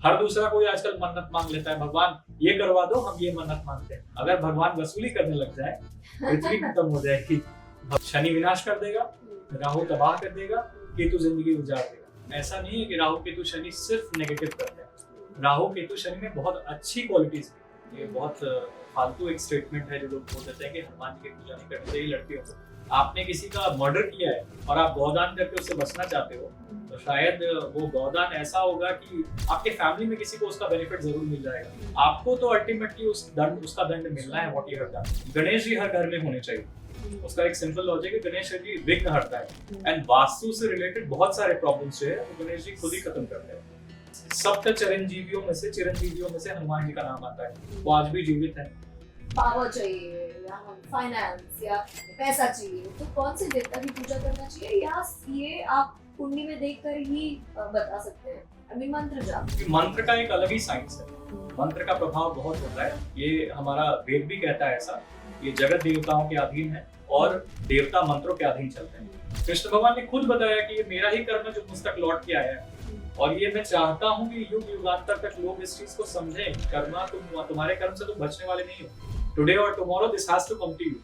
हर दूसरा कोई आजकल मन्नत मांग लेता है, भगवान ये करवा दो, हम ये मन्नत मांगते हैं। अगर भगवान वसूली करने लग जाए पृथ्वी खत्म हो जाएगी। शनि विनाश कर देगा, राहु तबाह कर देगा, केतु जिंदगी उजाड़ देगा। ऐसा नहीं है कि राहु केतु शनि सिर्फ नेगेटिव करते हैं। राहु केतु शनि में बहुत अच्छी क्वालिटीज है। ये बहुत फालतू एक स्टेटमेंट है जो लोग बोल देते हैं कि हनुमान जी की पूजा नहीं करनी चाहिए लड़कियों को। आपने किसी का मर्डर किया है और आप गौदान करके उससे बचना चाहते हो, तो शायद वो गौदान ऐसा होगा कि आपके फैमिली में किसी को उसका बेनिफिट जरूर मिल जाएगा। आपको तो अल्टीमेटली उसका दंड मिलना है what you have done. Ganesh ji हर घर में होने चाहिए। उसका एक सिंपल लॉजिक है, गणेश जी विघ्न हरता है एंड वास्तु से रिलेटेड बहुत सारे प्रॉब्लम्स जो है वो गणेश जी खुद ही खत्म करते हैं। सप्त चिरंजीवियों में से हनुमान जी का नाम आता है। वो आज भी जीवित है। पावर चाहिए या फाइनेंस या पैसा चाहिए तो कौन से देवता की पूजा करना चाहिए, या ये आप कुंडली में देखकर ही बता सकते हैं? अभी मंत्र जाप, मंत्र का एक अलग ही साइंस है। मंत्र का प्रभाव बहुत होता है। ये हमारा वेद भी कहता है ऐसा। ये जगत देवताओं के अधीन है और देवता मंत्रों के अधीन चलते हैं। कृष्ण भगवान ने खुद बताया कि ये मेरा ही कर्म है जो मुझ तक लौट के आया है, और ये मैं चाहता हूँ कि युग युगांतर तक लोग इस चीज को समझें। कर्मा तुम्हारे कर्म से तुम बचने वाले नहीं हो। Today or tomorrow, this has to come to you.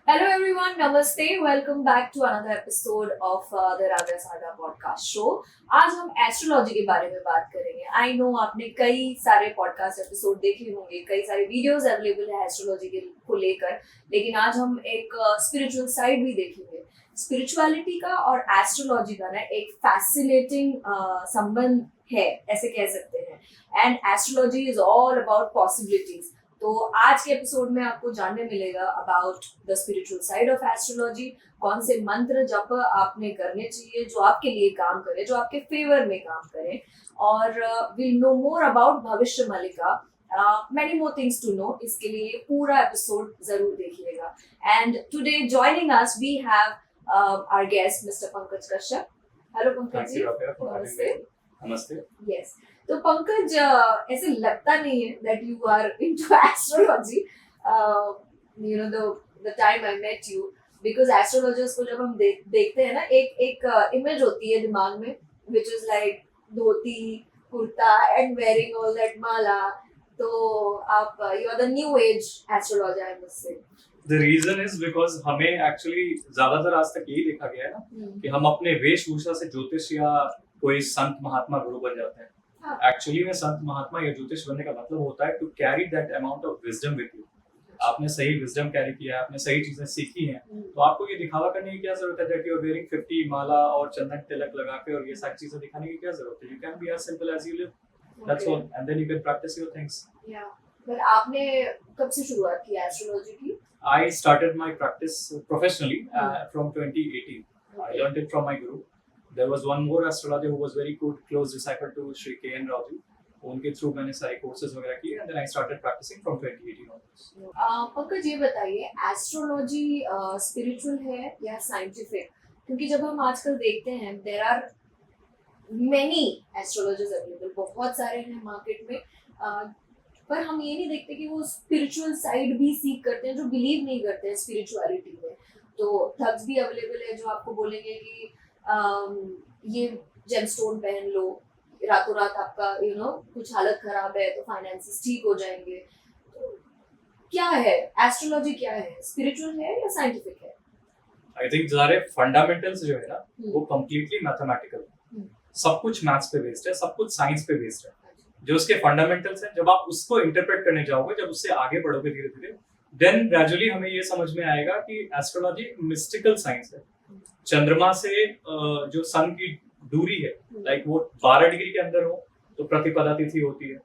Hello everyone, namaste. Welcome back to another episode of the Radha Saga podcast show. आज हम एस्ट्रोलॉजी के बारे में बात करेंगे। I know आपने कई सारे पॉडकास्ट एपिसोड देखे होंगे, कई सारे वीडियोस अवेलेबल है एस्ट्रोलॉजी को लेकर, लेकिन आज हम एक स्पिरिचुअल साइड भी देखेंगे। स्पिरिचुअलिटी का और एस्ट्रोलॉजी का ना एक फैसिनेटिंग संबंध है, ऐसे कह सकते हैं। And astrology is all about possibilities. तो आज के एपिसोड में आपको जानने मिलेगा about the spiritual side of astrology. कौन से मंत्र जप आपने करने चाहिए जो आपके लिए काम करे, जो आपके फेवर में काम करे, और विल नो मोर अबाउट भविष्य मालिका, many more things to know। इसके लिए पूरा एपिसोड जरूर देखिएगा। And today joining us we have our guest Mr. Pankaj Kashyap. Hello Pankaj ji. नमस्ते। नमस्ते। Yes. तो पंकज, ऐसे लगता नहीं है that you are into astrology. You know the time I met you, because astrologers को जब हम देखते हैं ना, एक इमेज होती है दिमाग में which is like dhoti kurta and wearing all that माला। तो आप you are the new age astrologer, I must say. The reason is because हमें एक्चुअली ज्यादातर आज तक यही देखा गया है ना कि हम अपने वेशभूषा से ज्योतिष या कोई संत महात्मा गुरु बन जाते हैं। एक्चुअली में संत महात्मा या ज्योतिष बनने का मतलब होता है to carry that amount of wisdom with you. आपने सही विजडम कैरी किया है, आपने सही चीजें सीखी हैं, तो आपको ये दिखावा करने की क्या जरूरत है दैट यू आर वेयरिंग 50 माला और चंदन तिलक लगा के और ये सारी चीजें दिखाने की क्या जरूरत है? You can be as simple as you live, that's all, and then you can practice your things. या पर आपने कब से शुरुआत की एस्ट्रोलॉजी की? I started my practice professionally from 2018. I learned it from my guru. There was one more astrologer who was very good, close disciple to Shri K.N. Rao ji. उनके through मैंने सारे कोर्सेज वगैरह किए and then I started practicing from 2018 onwards. Pankaj ये बताइए, astrology spiritual है या scientific? क्योंकि जब हम आजकल देखते हैं there are many astrologers available, बहुत सारे हैं मार्केट में, पर हम ये नहीं देखते कि वो स्पिरिचुअल साइड भी सीख करते हैं, जो बिलीव नहीं करते हैं स्पिरिचुअलिटी में। तो ठग्स भी अवेलेबल है जो आपको बोलेंगे कि ये जेमस्टोन पहन लो, रातों रात आपका कुछ हालत खराब है तो फाइनेंसेस ठीक हो जाएंगे। तो क्या है एस्ट्रोलॉजी, क्या है, स्पिरिचुअल है या साइंटिफिक है? आई थिंक सारे फंडामेंटल्स जो है ना वो कंप्लीटली मैथमेटिकल है। सब कुछ मैथ्स पे बेस्ड है, सब कुछ साइंस पे बेस्ड है। जो उसके फंडामेंटल्स हैं, जब आप उसको इंटरप्रेट करने जाओगे, जब उससे आगे बढ़ोगे धीरे धीरे, देन ग्रेजुअली हमें ये समझ में आएगा कि एस्ट्रोलॉजी मिस्टिकल साइंस है। चंद्रमा से जो सन की दूरी है, लाइक वो 12 डिग्री के अंदर हो तो प्रतिपदा तिथि होती है,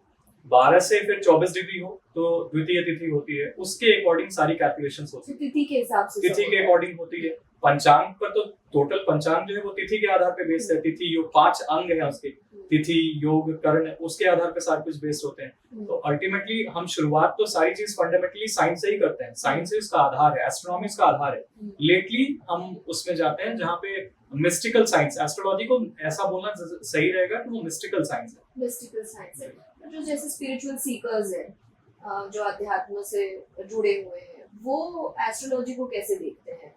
12 से फिर 24 डिग्री हो तो द्वितीय तिथि होती है। उसके अकॉर्डिंग सारी कैलकुलेशंस होती है, तिथि के हिसाब से, तिथि के अकॉर्डिंग होती है। पंचांग पर तो टोटल पंचांग जो है वो तिथि के आधार पे बेस्ड है। तिथि योग 5 अंग है उसके, तिथि योग कर्ण, उसके आधार पे सारे कुछ बेस्ड होते हैं। तो अल्टीमेटली हम शुरुआत तो सारी चीज फंडामेंटली साइंस से ही करते हैं। साइंस इसका आधार है, एस्ट्रोनॉमी इसका आधार है। लेटली हम उसमें जाते हैं जहाँ पे मिस्टिकल साइंस, एस्ट्रोलॉजी को ऐसा बोलना सही रहेगा कि वो मिस्टिकल साइंस है। मिस्टिकल साइंस है, जो जैसे स्पिरिचुअल सीकर्स हैं, जो अध्यात्म से जुड़े हुए हैं, वो एस्ट्रोलॉजी को कैसे देखते हैं?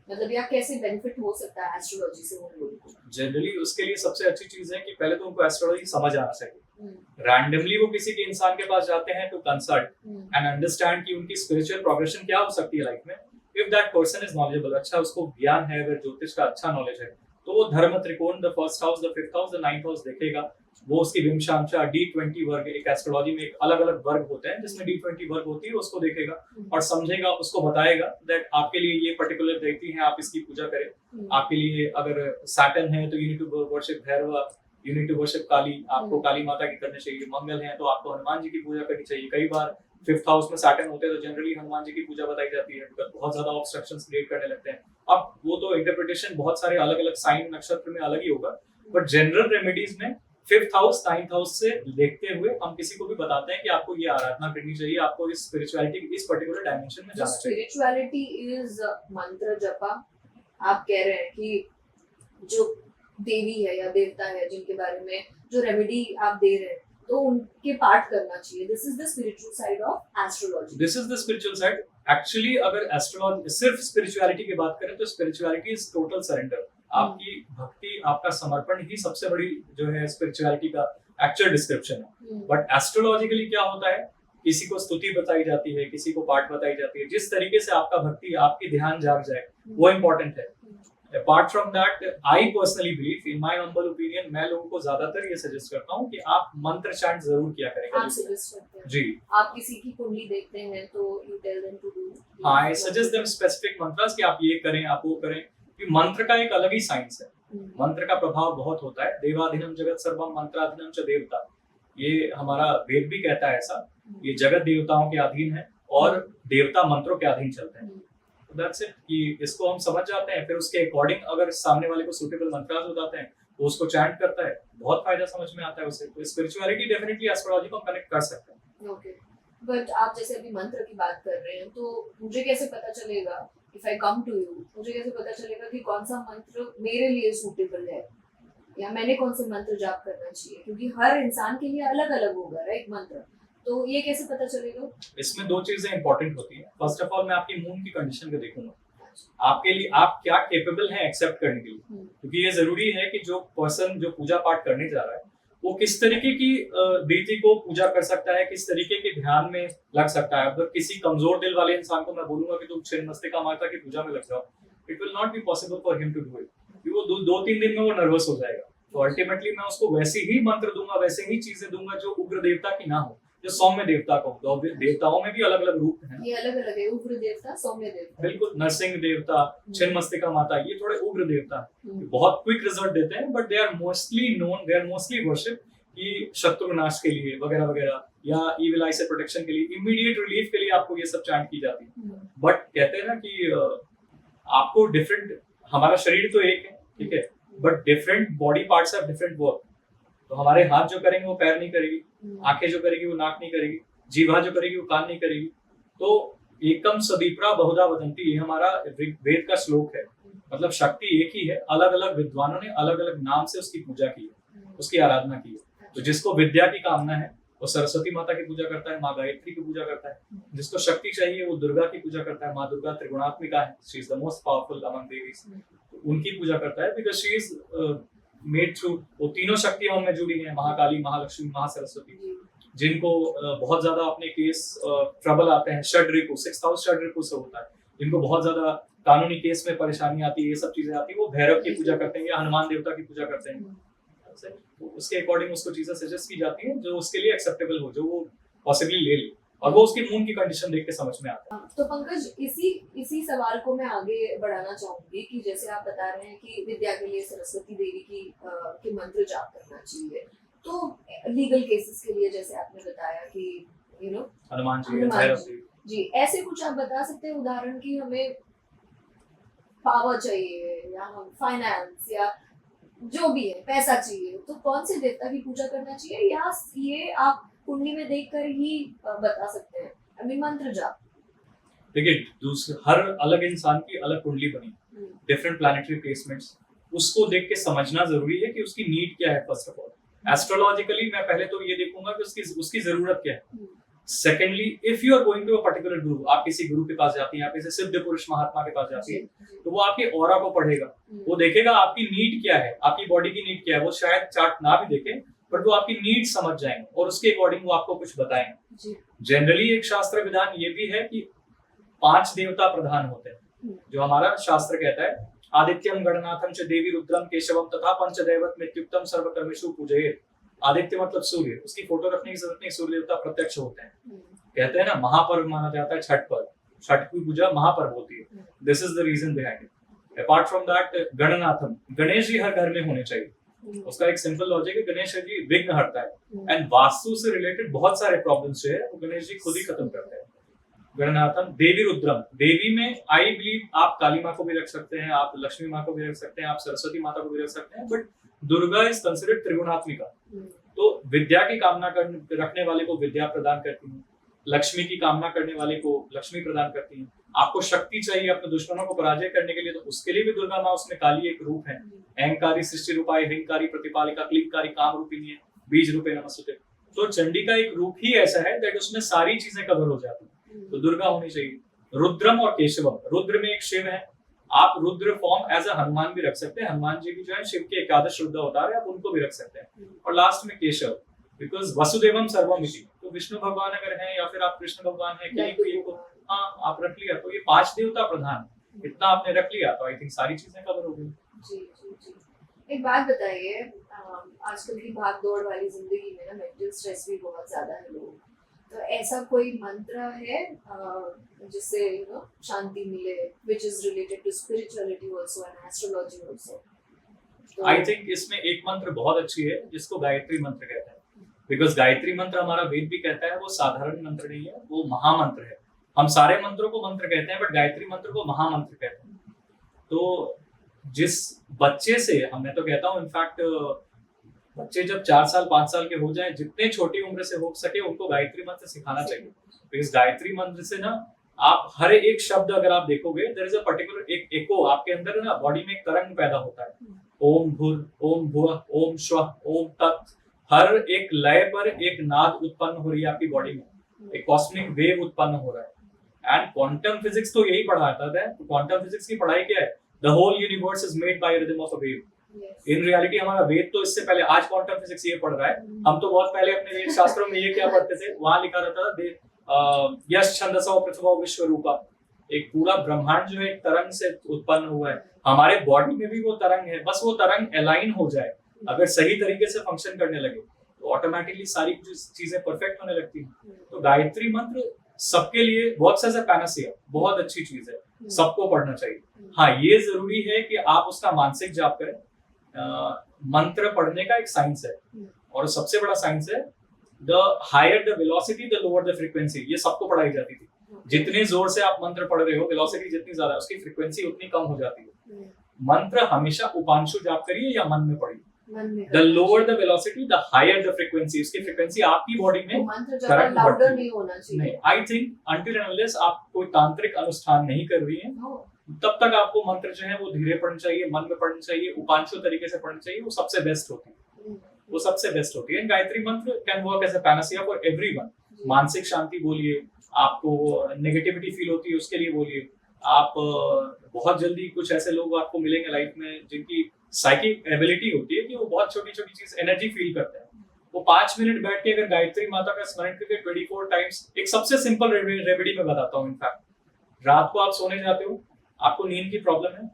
मतलब या कैसे बेनिफिट हो सकता है एस्ट्रोलॉजी से उन लोगों को? जनरली उसके लिए सबसे अच्छी चीज है कि पहले तो उनको एस्ट्रोलॉजी समझ आना चाहिए। हम्म, रैंडमली वो किसी के इंसान के पास जाते हैं to consult hmm, and understand कि उनकी स्पिरिचुअल प्रोग्रेशन क्या हो सकती है लाइफ में। If that person is knowledgeable, अच्छा उसको ज्ञान है, अगर ज्योतिष का अच्छा नॉलेज है, तो वो धर्म त्रिकोण, the first house, the fifth house, the ninth house देखेगा। वो उसकी विमशांशा D20 वर्ग, एक एस्ट्रोलॉजी में एक अलग अलग वर्ग होते हैं जिसमें D20 वर्ग होती है, उसको देखेगा और समझेगा, उसको बताएगा दैट आपके लिए ये पर्टिकुलर देवती है, आप इसकी पूजा करें। आपके लिए अगर सैटर्न है तो you need to worship Bhairav, you need to worship Kali, आपको काली माता की करनी चाहिए। मंगल है तो आपको हनुमान जी की पूजा करनी चाहिए। कई बार फिफ्थ हाउस में सैटर्न होते हैं तो जनरली हनुमान जी की पूजा बताई जाती है, बिकॉज बहुत ज्यादा ऑब्स्ट्रक्शंस क्रिएट करने लगते हैं। अब वो तो इंटरप्रिटेशन बहुत सारे अलग अलग साइन नक्षत्र में अलग ही होगा, बट जनरल रेमेडीज में फिफ्थ हाउस, नाइन्थ हाउस से देखते हुए हम किसी को भी बताते हैं कि आपको ये आराधना करनी चाहिए, आपको इस स्पिरिचुअलिटी, इस पर्टिकुलर डायमेंशन में जाना चाहिए। स्पिरिचुअलिटी इज मंत्र जपा। आप कह रहे हैं कि जो देवी है या देवता है जिनके बारे में जो रेमेडी आप दे रहे हैं तो उनके पाठ करना चाहिए। This is the spiritual side of astrology. This is the spiritual side. Actually अगर एस्ट्रोलॉजी सिर्फ स्पिरिचुअलिटी की बात करें तो स्पिरिचुअलिटी इज टोटल सरेंडर। आपकी भक्ति, आपका समर्पण ही सबसे बड़ी जो है स्पिरिचुअलिटी का एक्चुअल डिस्क्रिप्शन है। बट एस्ट्रोलॉजिकली क्या होता है, किसी को स्तुति बताई जाती है, किसी को पाठ बताई जाती है, जिस तरीके से आपका भक्ति, आपकी ध्यान जाग जाए वो इम्पोर्टेंट है। Apart from that, I personally believe, in my humble opinion, मैं लोगों को ज्यादातर ये सजेस्ट करता हूँ कि आप मंत्र चांट जरूर किया करें। आप सजेस्ट करते हैं? जी। आप किसी की कुंडली देखते हैं तो you tell them to do? I suggest them specific mantras कि आप ये करें, आप वो करें, कि मंत्र का एक अलग ही साइंस है। मंत्र का प्रभाव बहुत होता है। देवाधीनम जगत सर्वम मंत्राधीनम च देवता, ये हमारा वेद भी कहता है ऐसा। ये जगत देवताओं के अधीन है और देवता मंत्रों के अधीन चलते हैं। दैट्स इट, कि इसको हम समझ जाते हैं, फिर उसके अकॉर्डिंग अगर सामने वाले को सूटेबल मंत्रास हो जाते हैं तो उसको चैंट करता है, बहुत फायदा समझ में आता है उसे। तो स्पिरिचुअलिटी डेफिनेटली एस्ट्रोलॉजी को कनेक्ट कर सकते हैं। ओके, बट आप जैसे अभी मंत्र की बात कर रहे हैं तो मुझे कैसे पता चलेगा, if I come to you, मुझे कैसे पता चलेगा कि कौन सा मंत्र मेरे लिए सूटेबल है या मैंने कौन से मंत्र जाप करना चाहिए? क्योंकि हर इंसान के लिए अलग अलग होगा राइट मंत्र, तो ये कैसे पता चलेगा? इसमें दो चीजें इंपॉर्टेंट होती हैं। फर्स्ट ऑफ ऑल मैं आपकी मून की कंडीशन को देखूंगा, आपके लिए आप क्या केपेबल हैं एक्सेप्ट करने के लिए, क्योंकि ये जरूरी है कि जो पर्सन जो पूजा पाठ करने जा रहा है वो किस तरीके की देवती को पूजा कर सकता है, किस तरीके के ध्यान में लग सकता है। अगर किसी कमजोर दिल वाले इंसान को मैं बोलूंगा कि तुम छिन्नमस्तिका माता की पूजा में लग जाओ, it will not be possible for him to do it, क्योंकि वो दो तीन दिन में वो नर्वस हो जाएगा। तो अल्टीमेटली मैं उसको वैसे ही मंत्र दूंगा, वैसे ही चीजें दूंगा जो उग्र देवता की ना हो, जो सौम्य देवता को। तो देवताओं में भी अलग अलग रूप हैं, ये अलग अलग है, उग्र देवता, सौम्य देवता। बिल्कुल, नरसिंह देवता, छिन्नमस्तिका माता, ये थोड़े उग्र देवता हैं, बहुत क्विक रिजल्ट देते हैं, but they are mostly known, they are mostly worship कि शत्रु नाश के लिए वगैरह वगैरह, या इविल आई से प्रोटेक्शन के लिए, इमीडिएट रिलीफ के लिए आपको ये सब चैंट की जाती है। बट कहते हैं ना कि आपको डिफरेंट, हमारा शरीर तो एक है, ठीक है, but different body parts have different work. तो हमारे हाथ जो करेंगे वो पैर नहीं करेगी, आंखें जो करेगी वो नाक नहीं करेगी, जीवा जो करेगी वो कान नहीं करेगी। तो एकम सदीप्रा बहुधा वदंती, ये हमारा वेद का श्लोक है। मतलब शक्ति एक ही है, अलग अलग विद्वानों ने अलग अलग नाम से उसकी पूजा की है, उसकी आराधना की है। तो जिसको विद्या की कामना है वो सरस्वती माता की पूजा करता है, माँ गायत्री की पूजा करता है। जिसको शक्ति चाहिए वो दुर्गा की पूजा करता है, माँ दुर्गा त्रिगुणात्मिका है, she is the most powerful among devis, उनकी पूजा करता है, because she is made through, वो तीनों शक्तियां उनमें जुड़ी हैं, महाकाली, महालक्ष्मी, महासरस्वती। जिनको बहुत ज्यादा अपने केस ट्रबल आते हैं, षड्रिपु, 6th हाउस षड्रिपु से होता है, जिनको बहुत ज्यादा कानूनी केस में परेशानी आती है, ये सब चीजें आती है, वो भैरव की पूजा करते हैं या हनुमान देवता की पूजा करते हैं। तो उसके अकॉर्डिंग उसको चीजें सजेस्ट की जाती हैं जो उसके लिए एक्सेप्टेबल हो, जो वो पॉसिबली ले ले, और वो उसकी मून की कंडीशन देख के समझ में आता है। तो पंकज, इसी सवाल को मैं आगे बढ़ाना चाहूंगी कि जैसे आप बता रहे हैं कि विद्या के लिए सरस्वती देवी की मंत्र जाप करना चाहिए, तो लीगल केसेस के लिए जैसे आपने बताया कि यू नो हनुमान जी, ऐसे कुछ आप बता सकते हैं उदाहरण कि हमें पावर चाहिए या हम फाइनेंस या जो भी है पैसा चाहिए, तो कौन से देवता की पूजा करना चाहिए, या ये आप कुंडली में देखकर ही बता सकते हैं? आई मीन मंत्र जाप। देखिए, हर अलग इंसान की अलग कुंडली बनी, डिफरेंट प्लैनेटरी प्लेसमेंट्स, उसको देख के समझना जरूरी है कि उसकी नीड क्या है। फर्स्ट ऑफ ऑल एस्ट्रोलॉजिकली मैं पहले तो ये देखूंगा कि उसकी जरूरत क्या है। Secondly, if you are going to a particular guru, आप किसी गुरु के पास जाती हैं, आप किसी सिद्ध पुरुष महात्मा के पास जाती है, तो वो आपके ऑरा को पढ़ेगा, वो देखेगा आपकी नीड क्या है, आपकी बॉडी की नीड क्या है। वो शायद चार्ट ना भी देखे, बट वो आपकी नीड समझ जाएंगे और उसके अकॉर्डिंग वो आपको कुछ बताएंगे। जनरली एक शास्त्र विधान ये भी है कि 5 देवता प्रधान होते हैं, जो हमारा शास्त्र कहता है, आदित्यम गणनाथम च देवी रुद्रम केशवम तथा पंचदैवत मित्युक्तम सर्वकर्मेषु पूजयेत्। आदित्य मतलब सूर्य, उसकी फोटो रखने की जरूरत नहीं, सूर्य देवता प्रत्यक्ष होते हैं। कहते हैं ना, महापर्व माना जाता है छठ पर्व, छठ की पूजा महापर्व होती है। This is the reason behind it. Apart from that, Gananatham, Ganesh ji हर घर में होने चाहिए। उसका एक सिंपल लॉजिक है, गणेश जी विघ्न हरता है, एंड वास्तु से रिलेटेड बहुत सारे प्रॉब्लम्स जो है वो गणेश जी खुद ही खत्म करते हैं। गणनाथम, देवी रुद्रम, देवी में आई बिलीव आप काली माँ को भी रख सकते हैं, आप लक्ष्मी माँ को भी रख सकते हैं, आप सरस्वती माता को भी रख सकते हैं, बट दुर्गा इज कंसिडर्ड त्रिगुणात्मिका। तो विद्या की कामना रखने वाले को विद्या प्रदान करती है, लक्ष्मी की कामना करने वाले को लक्ष्मी प्रदान करती है। आपको शक्ति चाहिए अपने दुश्मनों को पराजय करने के लिए, तो उसके लिए भी दुर्गा माँ, उसमें काली एक रूप है। अहंकारी सृष्टि रूपाय, हिंकारी प्रतिपालिका, क्लींकारी काम रूपिणी है, बीज रूपे नमस्ते। तो चंडी का एक रूप ही ऐसा है दैट उसमें सारी चीजें कवर हो जाती है, तो दुर्गा होनी चाहिए। रुद्रम और केशवम, रुद्र में एक शिव है, आप Rudra form as a Hanuman भी रख सकते हैं, हनुमान जी भी जो है शिव के एकादश रुद्र अवतार है, आप उनको भी रख सकते हैं। और लास्ट में केशव, बिकॉज वसुदेवम सर्वमिति, तो विष्णु भगवान अगर हैं या फिर आप कृष्ण भगवान है, कहीं को हाँ आप रख लिया, तो ये 5 देवता प्रधान, इतना आपने रख लिया तो आई थिंक सारी चीजें कवर हो गई। जी जी जी। एक बात बताइए, आजकल की भाग दौड़ वाली जिंदगी में ना मेंटल स्ट्रेस भी बहुत ज्यादा है लोग, तो ऐसा कोई मंत्र है जिससे शांति मिले, which is related to spirituality also and astrology also? I think इसमें एक मंत्र बहुत अच्छी है जिसको गायत्री मंत्र कहते हैं, बिकॉज गायत्री मंत्र हमारा वेद भी कहता है वो साधारण मंत्र नहीं है, वो महामंत्र है। हम सारे मंत्रों को मंत्र कहते हैं, बट गायत्री मंत्र को महामंत्र कहते हैं। तो जिस बच्चे से, मैं तो कहता हूँ इनफैक्ट बच्चे जब 4 साल 5 साल के हो जाए, जितने छोटी उम्र से हो सके उनको गायत्री मंत्र सिखाना चाहिए। बिकॉज गायत्री मंत्र से ना आप हर एक शब्द अगर आप देखोगे, देयर इज अ पर्टिकुलर एक एको आपके अंदर ना बॉडी में एक तरंग पैदा होता है, ओम भूर, ओम भुवः, ओम श्वः, ओम तत्। हर एक लय पर एक नाद उत्पन्न हो रही है आपकी बॉडी में, एक कॉस्मिक वेव उत्पन्न हो रहा है। एंड क्वांटम फिजिक्स तो यही पढ़ाता है। तो क्वांटम फिजिक्स की पढ़ाई क्या है? The whole universe is made by rhythm of a wave. In reality हमारा वेद तो इससे पहले, आज क्वांटम फिजिक्स ये पढ़ रहा है, हम तो बहुत पहले अपने वेद शास्त्रों में ये क्या पढ़ते थे, वहां लिखा रहता था यश छंदसो पृथ्वी विश्व रूपा, एक पूरा ब्रह्मांड जो है एक तरंग से उत्पन्न हुआ है। हमारे बॉडी में भी वो तरंग है, बस वो तरंग अलाइन हो जाए, अगर सही तरीके से फंक्शन करने लगे तो ऑटोमेटिकली सारी चीजें परफेक्ट होने लगती हैं। तो गायत्री मंत्र सबके लिए वर्क्स एज अ पैनासिया, बहुत अच्छी चीज है, सबको पढ़ना चाहिए। हाँ, ये जरूरी है कि आप उसका मानसिक जाप करें। मंत्र पढ़ने का एक साइंस है, और सबसे बड़ा साइंस है the higher the velocity the lower the frequency. ये सबको पढ़ाई जाती थी। जितने जोर से आप मंत्र पढ़ रहे हो, वेलोसिटी जितनी ज्यादा है, उसकी फ्रीक्वेंसी उतनी कम हो जाती है। मंत्र हमेशा उपांशु जाप करिए या मन में पढ़िए। The lower the velocity the higher the frequency, उसकी फ्रीक्वेंसी आपकी बॉडी में करंट लाउडर नहीं होना चाहिए। नहीं, I think until and unless आप कोई तांत्रिक अनुष्ठान नहीं कर रही हैं, तब तक आपको मंत्र जो है वो धीरे पढ़ना चाहिए, मन में पढ़ना चाहिए, उपांशु तरीके से पढ़ना चाहिए। वो सबसे बेस्ट होती है, वो सबसे बेस्ट होती है। Gayatri mantra can work as a panacea for everyone. मानसिक शांति बोलिए, आपको नेगेटिविटी फील होती है उसके लिए बोलिए। आप बहुत जल्दी कुछ ऐसे लोग आपको मिलेंगे लाइफ में जिनकी साइकिक एबिलिटी होती है कि वो बहुत छोटी छोटी चीज एनर्जी फील करते हैं। वो 5 मिनट बैठ के अगर गायत्री माता का स्मरण करके 24 टाइम्स, एक सबसे सिंपल रेमेडी में बताता हूँ। इनफैक्ट रात को आप सोने जाते हो, आपको नींद की प्रॉब्लम है,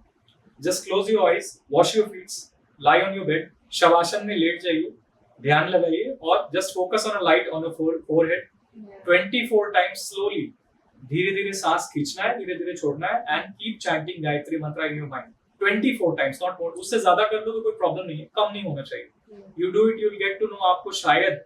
just close your eyes, wash your feets, lie on your bed, shavasana में लेट जाइए, ध्यान लगाइए और just focus on a light on your forehead 24 times slowly. धीरे धीरे सांस खींचना है, धीरे धीरे छोड़ना है, एंड कीप चैंटिंग गायत्री मंत्र in your mind 24 times, not more. उससे ज्यादा कर दो तो कोई प्रॉब्लम नहीं है, कम नहीं होना चाहिए। You do it, you will get to know. आपको शायद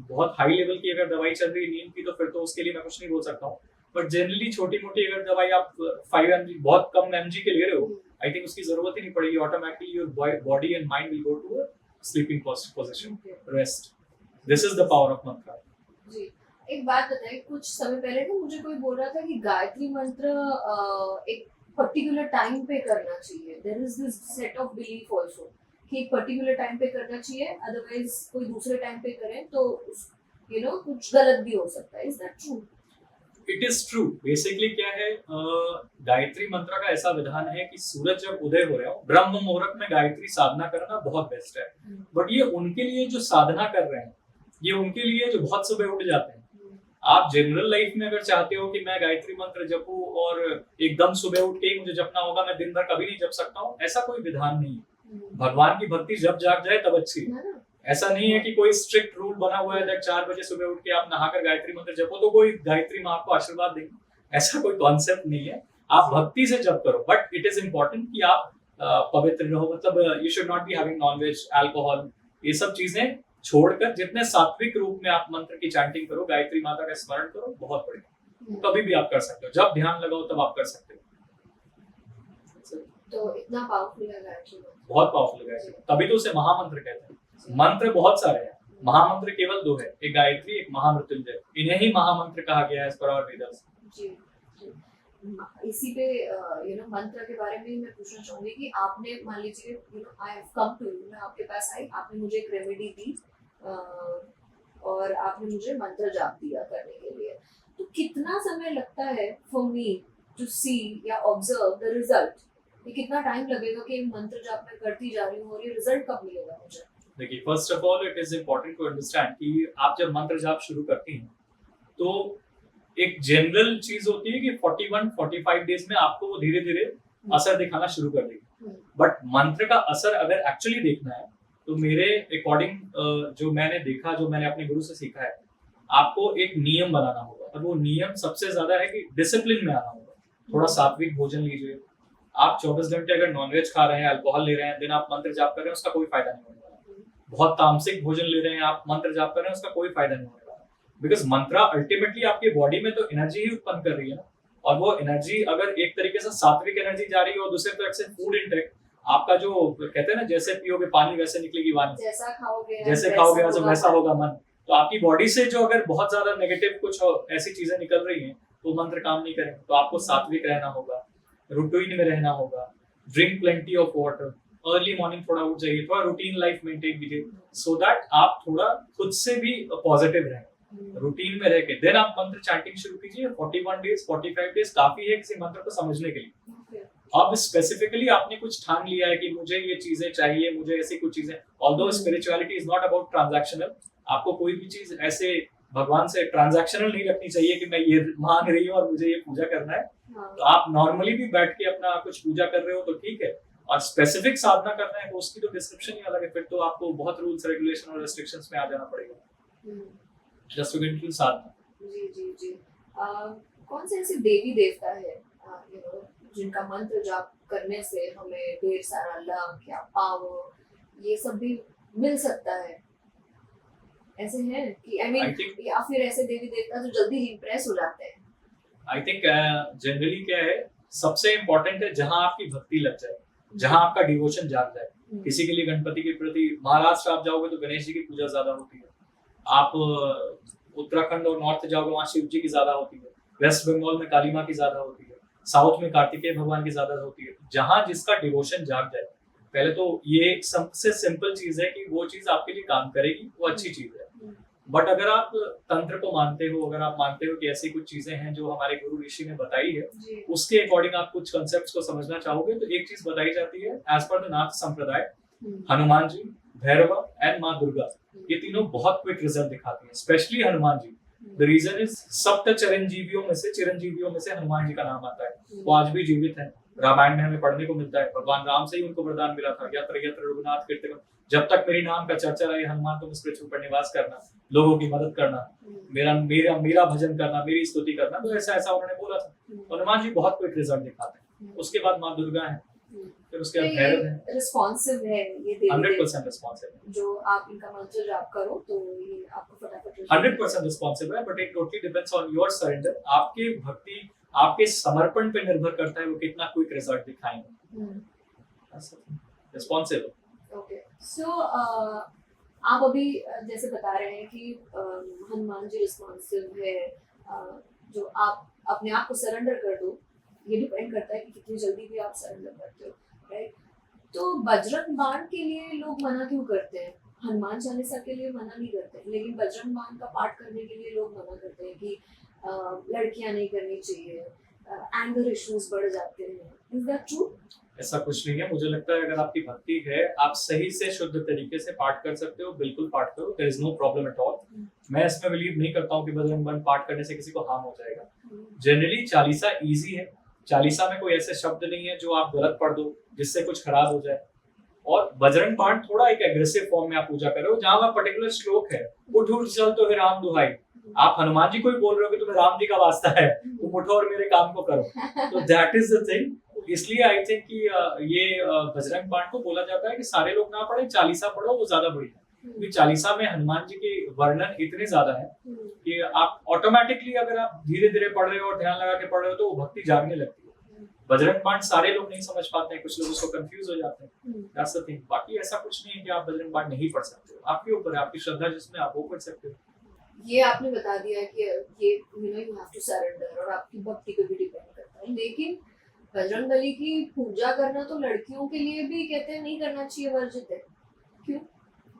बहुत हाई लेवल की अगर दवाई चल रही है नींद की, तो फिर तो उसके लिए मैं कुछ नहीं बोल सकता हूँ, बट जनरली छोटी मोटी अगर दवाई आप 5 mg, बहुत कम mg के ले रहे हो, आई थिंक उसकी जरूरत ही नहीं पड़ेगी। Automatically your body and mind will go to a sleeping position, rest. This is the power of mantra. जी, एक बात बताइए, कुछ समय पहले ना मुझे कोई बोल रहा था कि गायत्री मंत्र एक पर्टिकुलर टाइम पे करना चाहिए। There is this set of belief also कि एक पर्टिकुलर टाइम पे करना चाहिए, अदरवाइज कोई दूसरे टाइम पे करें तो कुछ गलत भी हो सकता है. Is that true? It is true. Basically क्या है, गायत्री मंत्र का ऐसा विधान है कि सूरज जब उदय हो रहा हो, ब्रह्म मुहूर्त में गायत्री साधना करना बहुत बेस्ट है. बट ये उनके लिए जो साधना कर रहे हैं, ये उनके लिए जो बहुत सुबह उठ जाते हैं. आप जनरल लाइफ में अगर चाहते हो कि मैं गायत्री मंत्र जपूं और एकदम सुबह उठ के ही मुझे जपना होगा, मैं दिन भर कभी नहीं जप सकता हूँ, ऐसा कोई विधान नहीं है. भगवान की भक्ति जब जाग जाए तब अच्छी है. ऐसा नहीं है कि कोई स्ट्रिक्ट रूल बना हुआ है कि 4 बजे सुबह उठ के आप नहाकर गायत्री मंत्र जपो तो कोई गायत्री माँ आपको आशीर्वाद देंगे. ऐसा कोई कॉन्सेप्ट नहीं है. आप भक्ति से जप करो, बट इट इज इम्पोर्टेंट कि आप पवित्र रहो. मतलब you should not be having nonveg, alcohol, ये सब चीजें छोड़कर जितने सात्विक रूप में आप मंत्र की चैंटिंग करो, गायत्री माता का स्मरण करो, बहुत बढ़िया. कभी भी आप कर सकते हो, जब ध्यान लगाओ तब आप कर सकते हो. तो इतना पावरफुल है गायत्री मंत्र. बहुत पावरफुल है, तभी तो उसे महामंत्र कहते हैं. मंत्र बहुत सारे हैं, महामंत्र केवल 2 है, एक गायत्री, एक महामृत्युंजय. इन्हें ही महामंत्र कहा गया है पर वेदास. जी. इसी पे मंत्र के बारे में मैं पूछना चाहूंगी कि आपने मान लीजिए I have come to you, मैं आपके पास आई, आपने मुझे एक रेमेडी दी और आपने मुझे मंत्र जाप दिया करने के लिए. तो कितना समय लगता है फॉर मी टू सी या ऑब्जर्व द रिजल्ट? ये कितना टाइम लगेगा कि मंत्र जाप मैं करती जा रही हूँ और ये रिजल्ट कब मिलेगा मुझे? देखिए, first of all it is important to understand कि आप जब मंत्र जाप शुरू करती हैं तो एक जनरल चीज होती है कि 41-45 डेज में आपको वो धीरे धीरे असर दिखाना शुरू कर देगी. बट मंत्र का असर अगर एक्चुअली देखना है तो मेरे अकॉर्डिंग जो मैंने देखा, जो मैंने अपने गुरु से सीखा है, आपको एक नियम बनाना होगा. और वो नियम सबसे ज्यादा है कि डिसिप्लिन में आना होगा. थोड़ा सात्विक भोजन लीजिए. आप 24 घंटे अगर नॉनवेज खा रहे हैं, अल्कोहल ले रहे हैं, दिन आप मंत्र जाप कर रहे हैं, उसका कोई फायदा नहीं होने वाला. बहुत तामसिक भोजन ले रहे हैं, आप मंत्र जाप कर रहे हैं, उसका कोई फायदा नहीं होने वाला. बिकॉज मंत्र अल्टीमेटली आपकी बॉडी में तो एनर्जी ही उत्पन्न कर रही है ना. और वो एनर्जी अगर एक तरीके से सात्विक एनर्जी जा रही है और दूसरे तरफ से फूड इंटेक, आपका जो कहते हैं ना, जैसे पियोगे पानी वैसे निकलेगी वाणी, जैसे खाओगे वैसा होगा मन. तो आपकी बॉडी से जो अगर बहुत ज्यादा नेगेटिव कुछ ऐसी चीजें निकल रही हैं तो मंत्र काम नहीं करेंगे. तो आपको सात्विक रहना होगा, रूटीन में रहना होगा, drink plenty of water, early morning थोड़ा उठ जाइए, थोड़ा रूटीन लाइफ मेंटेन कीजिए सो दैट आप थोड़ा खुद से भी पॉजिटिव रहें. रूटीन में रह के देन आप मंत्र चैंटिंग शुरू कीजिए. 41 डेज 45 डेज काफी है किसी मंत्र को समझने के लिए. अब स्पेसिफिकली आपने कुछ ठान लिया है कि मुझे ये चीजें चाहिए, मुझे ऐसी कुछ चीजें, although spirituality is not about transactional. आपको कोई भी चीज ऐसे भगवान से ट्रांजैक्शनल नहीं रखनी चाहिए कि मैं ये मांग रही हूँ और मुझे ये पूजा करना है. तो आप नॉर्मली भी बैठ के अपना कुछ पूजा कर रहे हो तो ठीक है, और स्पेसिफिक साधना करना है तो उसकी तो डिस्क्रिप्शन ही अलग है. फिर तो आपको बहुत रूल्स रेगुलेशन और रेस्ट्रिक्शंस में आ जाना पड़ेगा जस्ट टू गेट इनटू साधना. जी. कौन से ऐसे देवी देवता है जिनका मंत्र जाप करने से हमें ढेर सारा लाभ या पावर ये सब भी मिल सकता है? ऐसे हैं कि आई मीन या फिर ऐसे देवी देवता जो जल्दी ही इंप्रेस हो जाते हैं? आई थिंक जनरली क्या है, सबसे इम्पोर्टेंट है जहां आपकी भक्ति लग जाए, जहां आपका डिवोशन जाग जाए. किसी के लिए गणपति के प्रति, महाराष्ट्र आप जाओगे तो गणेश जी की पूजा ज्यादा होती है. आप उत्तराखंड और नॉर्थ जाओगे वहाँ शिव जी की ज्यादा होती है. वेस्ट बंगाल में काली माँ की ज्यादा होती है. साउथ में कार्तिकेय भगवान की ज्यादा होती है. जहां जिसका डिवोशन जाग जाए, पहले तो ये सबसे सिंपल चीज है कि वो चीज आपके लिए काम करेगी, वो अच्छी चीज है. बट अगर आप तंत्र को मानते हो, अगर आप मानते हो कि ऐसी कुछ चीजें हैं जो हमारे गुरु ऋषि ने बताई है, उसके अकॉर्डिंग आप कुछ कंसेप्ट्स को समझना चाहोगे तो एक चीज बताई जाती है एज पर द नाथ संप्रदाय, हनुमान जी, भैरव एंड माँ दुर्गा, ये तीनों बहुत क्विक रिजल्ट दिखाती हैं. Specially Hanuman ji. The reason is सप्त चिरंजीवियों में से हनुमान जी का नाम आता है. वो आज भी जीवित है. रामायण में हमें पढ़ने को मिलता है, भगवान राम से ही उनको वरदान मिला था, यत्र यत्र रघुनाथ कीर्तन, जब तक मेरी नाम का चर्चा रहे हनुमान तुम इस पृथ्वी पर निवास करना, लोगों की मदद करना, मेरा भजन करना, मेरी स्तुति करना. तो ऐसा उन्होंने बोला था. हनुमान जी बहुत क्विक रिजल्ट दिखाते हैं. उसके बाद माँ दुर्गा है, फिर उसके बाद भैरव है. रिस्पॉन्सिव है ये देवी, 100% रिस्पॉन्सिव है. जो आप इनका मंत्र जाप करो तो ये आपको फटाफट 100% रिस्पॉन्सिव है. But it totally depends on your surrender. आपके भक्ति, आपके समर्पण पे निर्भर करता है वो कितना क्विक रिजल्ट दिखाएंगे. रिस्पॉन्सिव. ओके. सो आप अभी जैसे बता रहे हैं कि हनुमान जी रिस्पॉन्सिव है, जो आप अपने आप को सरेंडर कर दो, ये डिपेंड करता है कि कितनी जल्दी भी आप सरेंडर करते हो, राइट? तो बजरंग बाण के लिए लोग मना क्यों करते हैं? हनुमान चालीसा के लिए मना नहीं करते, लेकिन बजरंग बाण का पाठ करने के लिए लोग मना करते हैं कि लड़कियां नहीं करनी चाहिए, एंगर इश्यूज बढ़ जाते हैं। Is that true? ऐसा कुछ नहीं है। मुझे लगता है अगर आपकी भक्ति है, आप सही से शुद्ध तरीके से पाठ कर सकते हो, बिल्कुल पाठ करो, there is no problem at all. मैं इसमें बिलीव नहीं करता हूँ कि बजरंग बाण पाठ करने से किसी को हार्म हो जाएगा। जनरली चालीसा इजी है, चालीसा में कोई ऐसे शब्द नहीं है जो आप गलत पढ़ दो जिससे कुछ खराब हो जाए। और बजरंग बाण थोड़ा एक एग्रेसिव फॉर्म में आप पूजा कर रहे हो, जहां पर पर्टिकुलर श्लोक है, उठ उठ चल तो है राम दुहाई। आप हनुमान जी को ही बोल रहे हो कि तुम्हें राम जी का वास्ता है, तुम उठो और मेरे काम को करो। तो दैट इज द थिंग। इसलिए आई थिंक कि ये बजरंग बाण को बोला जाता है कि सारे लोग ना पढ़े, चालीसा पढ़ो, वो ज्यादा बढ़िया है। क्योंकि चालीसा में हनुमान जी के वर्णन इतने ज्यादा है कि आप ऑटोमेटिकली अगर आप धीरे धीरे पढ़ रहे हो और ध्यान लगा के पढ़ रहे हो तो वो भक्ति जागने लगती है। बजरंग बाण सारे लोग नहीं समझ पाते हैं, कुछ लोग उसको कंफ्यूज हो जाते हैं। That's the thing. बाकी ऐसा कुछ नहीं है कि आप बजरंग बाण नहीं पढ़ सकते हो, आपके ऊपर है, आपकी श्रद्धा जिसमें आप वो पढ़ सकते हो। ये आपने बता दिया कि ये यू हैव टू सरेंडर और आपकी भक्ति पे भी डिपेंड करता है, लेकिन बजरंगबली की पूजा करना तो लड़कियों के लिए भी कहते हैं नहीं करना चाहिए, वर्जित है। क्यों?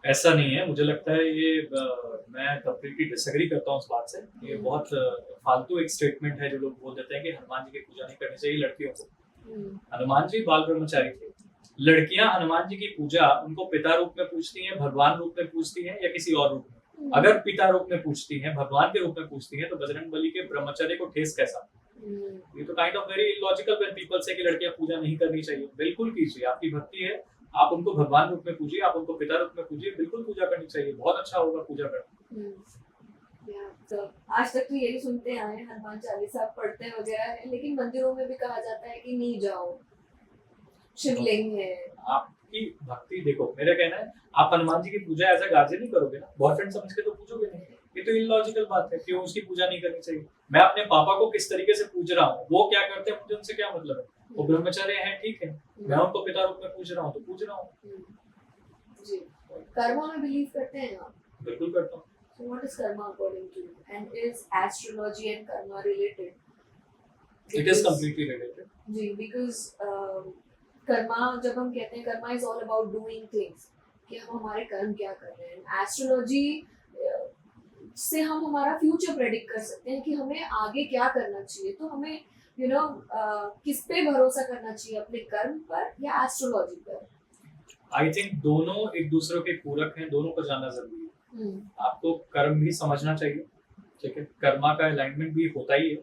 ऐसा नहीं है। मुझे लगता है ये मैं कंप्लीटली डिसएग्री करता हूँ इस बात से। ये बहुत फालतू एक स्टेटमेंट है जो लोग बोल देते हैं कि हनुमान जी की पूजा नहीं करनी चाहिए लड़कियों को। हनुमान जी बाल ब्रह्मचारी थे। लड़कियां हनुमान जी की पूजा उनको पिता रूप में पूछती हैं, भगवान रूप में पूछती हैं या किसी और रूप में। अगर पिता रूप में पूछती हैं, भगवान के रूप में पूछती हैं, तो बजरंगबली के ब्रह्मचर्य को ठेस कैसा? ये तो kind of very illogical when people से कि लड़कियां पूजा नहीं करनी चाहिए। बिल्कुल कीजिए, आपकी भक्ति है, आप उनको भगवान रूप में पूजिए, आप उनको पिता रूप में पूजिए, बिल्कुल पूजा करनी चाहिए, बहुत अच्छा होगा पूजा करना। तो आज तक तो यही सुनते आए हनुमान चालीसा पढ़ते वगैरह है, लेकिन मंदिरों में भी कहा जाता है कि नहीं जाओ, शिवलिंग है। आपकी भक्ति देखो, मेरा कहना है आप हनुमान जी की पूजा एज अ गार्जियन नहीं करोगे ना, बॉयफ्रेंड समझ के तो पूजोगे नहीं। ये तो इलॉजिकल बात है, क्यों उसकी पूजा नहीं करनी चाहिए। मैं अपने पापा को किस तरीके से पूज रहा हूँ, वो क्या करते हैं मुझे उनसे क्या मतलब है। वो ब्रह्मचार्य हैं, ठीक है, मैं उनको पिता रूप में पूज रहा हूँ तो पूज रहा हूँ। जी। कर्मा में बिलीव करते हैं आप? बिल्कुल करता हूँ। So what is karma according to you, and is astrology and karma related? It is completely related. Ji, because Karma जब हम कहते हैं Karma is all about doing things, कि हम हमारे कर्म क्या कर रहे हैं। एस्ट्रोलॉजी से हम हमारा फ्यूचर प्रेडिक्ट कर सकते हैं कि हमें आगे क्या करना चाहिए। तो हमें किस पे भरोसा करना चाहिए, अपने कर्म पर या एस्ट्रोलॉजी पर? आई थिंक दोनों एक दूसरे के पूरक हैं, दोनों को जानना जरूरी है। आपको कर्म भी समझना चाहिए, ठीक है, कर्मा का अलाइनमेंट भी होता ही है।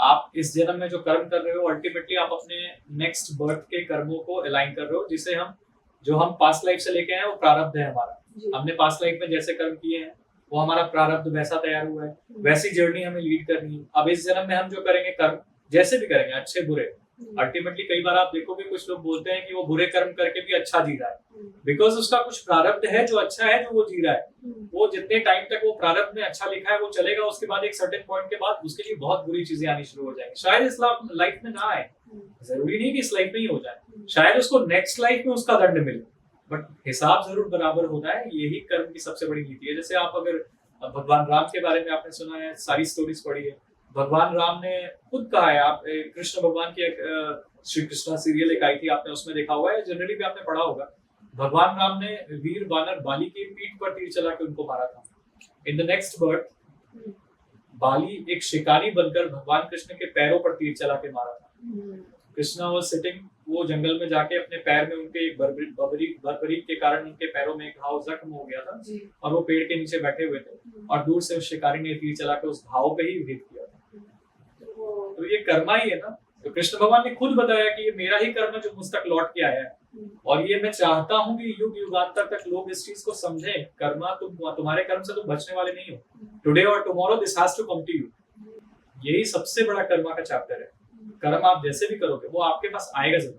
आप इस जन्म में जो कर्म कर रहे हो, अल्टीमेटली आप अपने नेक्स्ट बर्थ के कर्मों को अलाइन कर रहे हो, जिसे हम पास्ट लाइफ से लेके आए वो प्रारब्ध है हमारा। हमने पास्ट लाइफ में जैसे कर्म किए हैं वो हमारा प्रारब्ध वैसा तैयार हुआ है, वैसी जर्नी हमें लीड करनी है। अब इस जन्म में हम जो करेंगे कर्म, जैसे भी करेंगे, अच्छे बुरे, अल्टीमेटली कई बार आप देखोगे कुछ लोग बोलते हैं कि वो बुरे कर्म करके भी अच्छा जी रहा है, बिकॉज उसका कुछ प्रारब्ध है जो अच्छा है, जो वो जी रहा है। वो जितने टाइम तक वो प्रारब्ध में अच्छा लिखा है वो चलेगा, उसके बाद एक सर्टेन पॉइंट के बाद उसके लिए बहुत बुरी चीजें आनी शुरू हो जाएंगी। शायद इस लाइफ में ना आए, जरूरी नहीं कि इस लाइफ में ही हो जाए, शायद उसको नेक्स्ट लाइफ में उसका दंड मिले, बट हिसाब जरूर बराबर होता है। यही कर्म की सबसे बड़ी नीति है। जैसे आप अगर भगवान राम के बारे में आपने सुना है, सारी स्टोरीज पढ़ी है, भगवान राम ने खुद कहा है, आप कृष्ण भगवान की श्री कृष्णा सीरियल एक आई थी, आपने उसमें देखा होगा, जनरली भी आपने पढ़ा होगा, भगवान राम ने वीर वानर बाली की पीठ पर तीर चला के उनको मारा था। इन द नेक्स्ट बर्थ बाली एक शिकारी बनकर भगवान कृष्ण के पैरों पर तीर चला के मारा था। कृष्णा वाज सिटिंग, वो जंगल में जाके अपने पैर में उनके बर्बरीक के कारण उनके पैरों में घाव जख्म हो गया था और वो पेड़ के नीचे बैठे हुए थे और दूर से उस शिकारी ने तीर चला के उस घाव पे ही भेद किया था। तो ये कर्मा ही है ना। तो कृष्ण भगवान ने खुद बताया कि ये मेरा ही कर्म है जो मुझ तक लौट के आया है और ये मैं चाहता हूँ कि युग युगांतर तक लोग इस चीज को समझें। कर्मा तुम्हारे कर्म से तुम बचने वाले नहीं हो। टुडे और tomorrow this has to come to you. यही सबसे बड़ा कर्मा का चैप्टर है। कर्म आप जैसे भी करोगे वो आपके पास आएगा जरूर।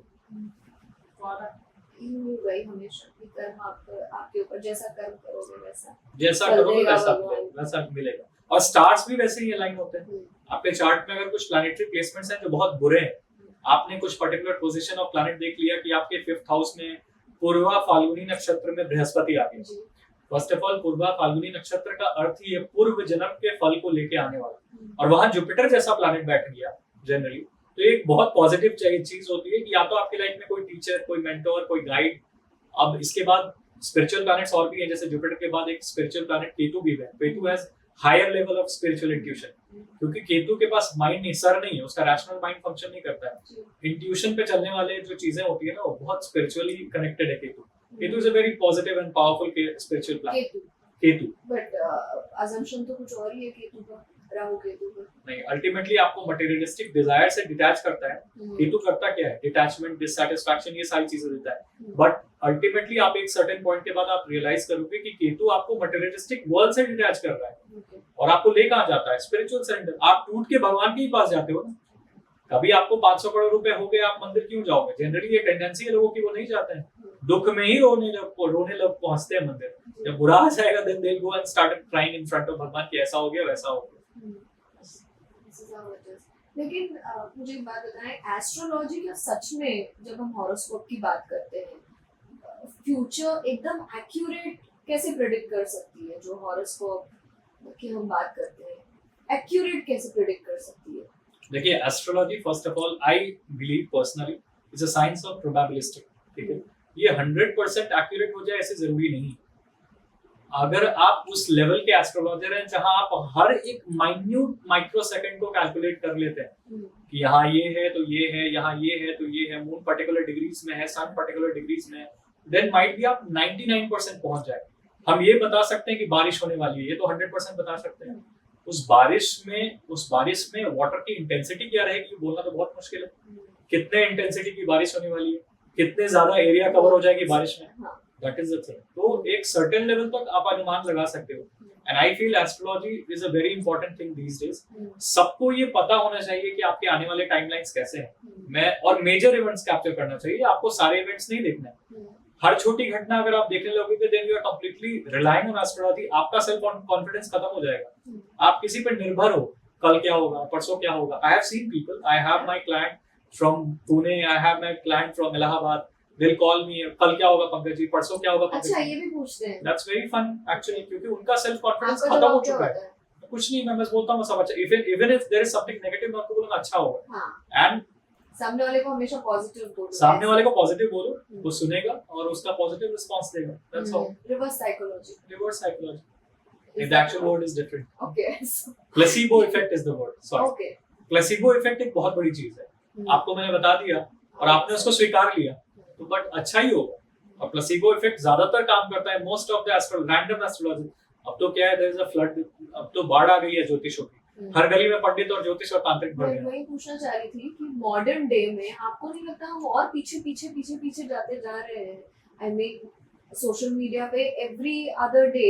वही हमेशा कि कर्म आपके ऊपर जैसा कर्म करोगे वैसा करोगे वैसा मिलेगा। और स्टार्स भी वैसे ही अलाइन होते हैं। आपके चार्ट में अगर कुछ प्लैनेटरी प्लेसमेंट्स हैं जो बहुत बुरे हैं, आपने कुछ पर्टिकुलर पोजीशन ऑफ प्लैनेट देख लिया कि आपके 5th हाउस में पूर्वा फाल्गुनी नक्षत्र में बृहस्पति आ गया। फर्स्ट ऑफ ऑल पूर्वा फाल्गुनी नक्षत्र का अर्थ ही है पूर्व जन्म के फल को लेके आने वाला, और वहां जुपिटर जैसा प्लैनेट बैठ गया जनरली, तो एक बहुत पॉजिटिव चीज होती है कि या तो आपकी लाइफ में कोई टीचर, कोई मेंटोर, कोई गाइड। अब इसके बाद स्पिरिचुअल प्लैनेट्स और भी हैं, जैसे जुपिटर के बाद एक स्पिरिचुअल प्लैनेट केतु भी है। Ketu has higher level of spiritual intuition, क्योंकि केतु के पास माइंड नहीं, सर नहीं है, उसका रैशनल माइंड फंक्शन नहीं करता है। इंट्यूशन पे चलने वाले जो चीजें होती है ना, वो बहुत स्पिरिचुअली कनेक्टेड है Ketu. Ketu is a very positive and powerful spiritual planet. Ketu but assumption तो कुछ और ही है केतु का, राहु केतु का। नहीं, अल्टीमेटली आपको मटेरियलिस्टिक डिजायर से डिटैच करता है। केतु करता क्या है? डिटैचमेंट, डिससैटिस्फैक्शन, ये सारी चीजें देता है। बट अल्टीमेटली आप एक सर्टेन पॉइंट के बाद आप रियलाइज करोगे कि केतु आपको मटेरियलिस्टिक वर्ल्ड से डिटैच कर रहा है और आपको ले कहां जाता है? Spiritual surrender. आप टूट के भगवान के ही पास जाते हो ना। कभी आपको 500 करोड़ रुपए हो गए, आप मंदिर क्यों जाओगे? जनरली ये टेंडेंसी है लोगों की, वो नहीं जाते हैं। दुख में ही रोने लग पहुंचते हैं मंदिर। जब बुरा आ जाएगा then they will go and start crying in front of Bhagwan कि ऐसा हो गया, वैसा हो गया। लेकिन मुझे एक बात बताएं, एस्ट्रोलॉजी क्या सच में, जब हम हॉरोस्कोप की बात करते हैं, फ्यूचर एकदम एक्यूरेट कैसे प्रेडिक्ट कर सकती है? जो हॉरोस्कोप की हम बात करते हैं, एक्यूरेट कैसे प्रेडिक्ट कर सकती है? देखिए, astrology first of all I believe personally is a science of probabilistic. ठीक है, ये 100% एक्यूरेट हो जाए ऐसे जरूरी नहीं। अगर आप उस लेवल के एस्ट्रोलॉजर हैं जहां आप हर एक माइन्यूट माइक्रो सेकंड को कैलकुलेट कर लेते हैं कि यहाँ ये है तो ये है, यहाँ ये है तो ये है, मून पर्टिकुलर डिग्रीज में है, सन पर्टिकुलर डिग्रीज में है, देन माइट भी आप 99% पहुंच जाए। हम ये बता सकते हैं कि बारिश होने वाली है, ये तो 100% बता सकते हैं। उस बारिश में वाटर की इंटेंसिटी क्या रहेगी बोलना तो बहुत मुश्किल है। कितने इंटेंसिटी की बारिश होने वाली है, कितने ज्यादा एरिया कवर हो जाएगी बारिश में, दैट इज द थिंग। तो एक सर्टेन लेवल तक आप अनुमान लगा सकते हो। And I feel astrology is a very important thing these days. सबको ये पता होना चाहिए कि आपके आने वाले टाइमलाइंस कैसे हैं, और मेजर इवेंट्स कैप्चर करना चाहिए। आपको सारे इवेंट्स नहीं देखना है। हर छोटी घटना अगर आप देखने लगोगे then you are completely relying on astrology. आपका सेल्फ कॉन्फिडेंस खत्म हो जाएगा। आप किसी पर निर्भर हो, कल क्या होगा, परसों क्या होगा। I have seen people, I have my client from Pune, I have my client from Allahabad, they'll call me, कल क्या होगा पंकज जी, परसों क्या होगा पंकज जी। अच्छा, ये भी पूछते हैं। That's very fun actually, क्योंकि उनका सेल्फ कॉन्फिडेंस खत्म हो चुका है। कुछ नहीं, मैं बस बोलता हूँ सब अच्छा। even if there is something negative, मैं आपको बोलूँगा अच्छा होगा। And सामने वाले को हमेशा पॉजिटिव बोलो। सामने वाले को पॉजिटिव बोलो, वो सुनेगा और उसका पॉजिटिव रिस्पांस देगा। That's all. Reverse psychology. Reverse psychology. The actual word is different. Okay. Placebo effect is the word. Sorry. Okay. Placebo effect एक बहुत बड़ी चीज है। आपको मैंने बता दिया और आपने उसको स्वीकार लिया, तो बट अच्छा ही होगा। और प्लेसिबो इफेक्ट ज्यादातर काम करता है most of the random astrology. अब तो क्या है, देयर इज अ फ्लड, अब तो बाढ़ आ गई है ज्योतिषों की। हर गली में पंडित और ज्योतिष और तांत्रिक भर गए। मैं वही पूछना चाह रही थी कि मॉडर्न डे में आपको नहीं लगता हम और पीछे जाते जा रहे हैं? आई मीन सोशल मीडिया पे every other day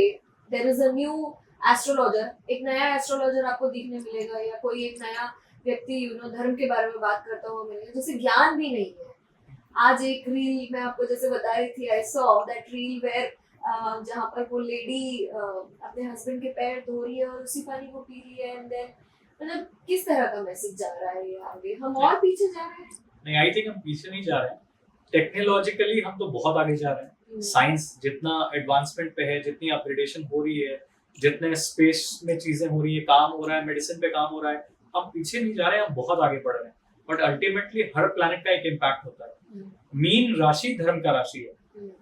there is a new astrologer, एक नया एस्ट्रोलॉजर आपको दिखने मिलेगा, या कोई एक नया व्यक्ति धर्म के बारे में बात करता हुआ मिलेगा जिसे ज्ञान भी नहीं है। आज एक रील मैं आपको जैसे बता रही थी, I saw that reel where जहाँ पर वो लेडी अपने हस्बैंड के पैर धो रही है और उसी पानी को पी रही है, एंड देन मतलब किस तरह का मैसेज जा रहा है ये आगे? हम और पीछे जा रहे हैं? नहीं, आई थिंक हम पीछे नहीं जा रहे हैं। टेक्नोलॉजिकली हम तो बहुत आगे जा रहे हैं। साइंस जितना एडवांसमेंट पे है, जितनी अपग्रेडेशन हो रही है, जितने स्पेस में चीजें हो रही है, काम हो रहा है, मेडिसिन पे काम हो रहा है, हम पीछे नहीं जा रहे हैं, हम बहुत आगे बढ़ रहे हैं। बट अल्टीमेटली हर प्लैनेट का एक इम्पैक्ट होता है। मीन राशि धर्म का राशि है।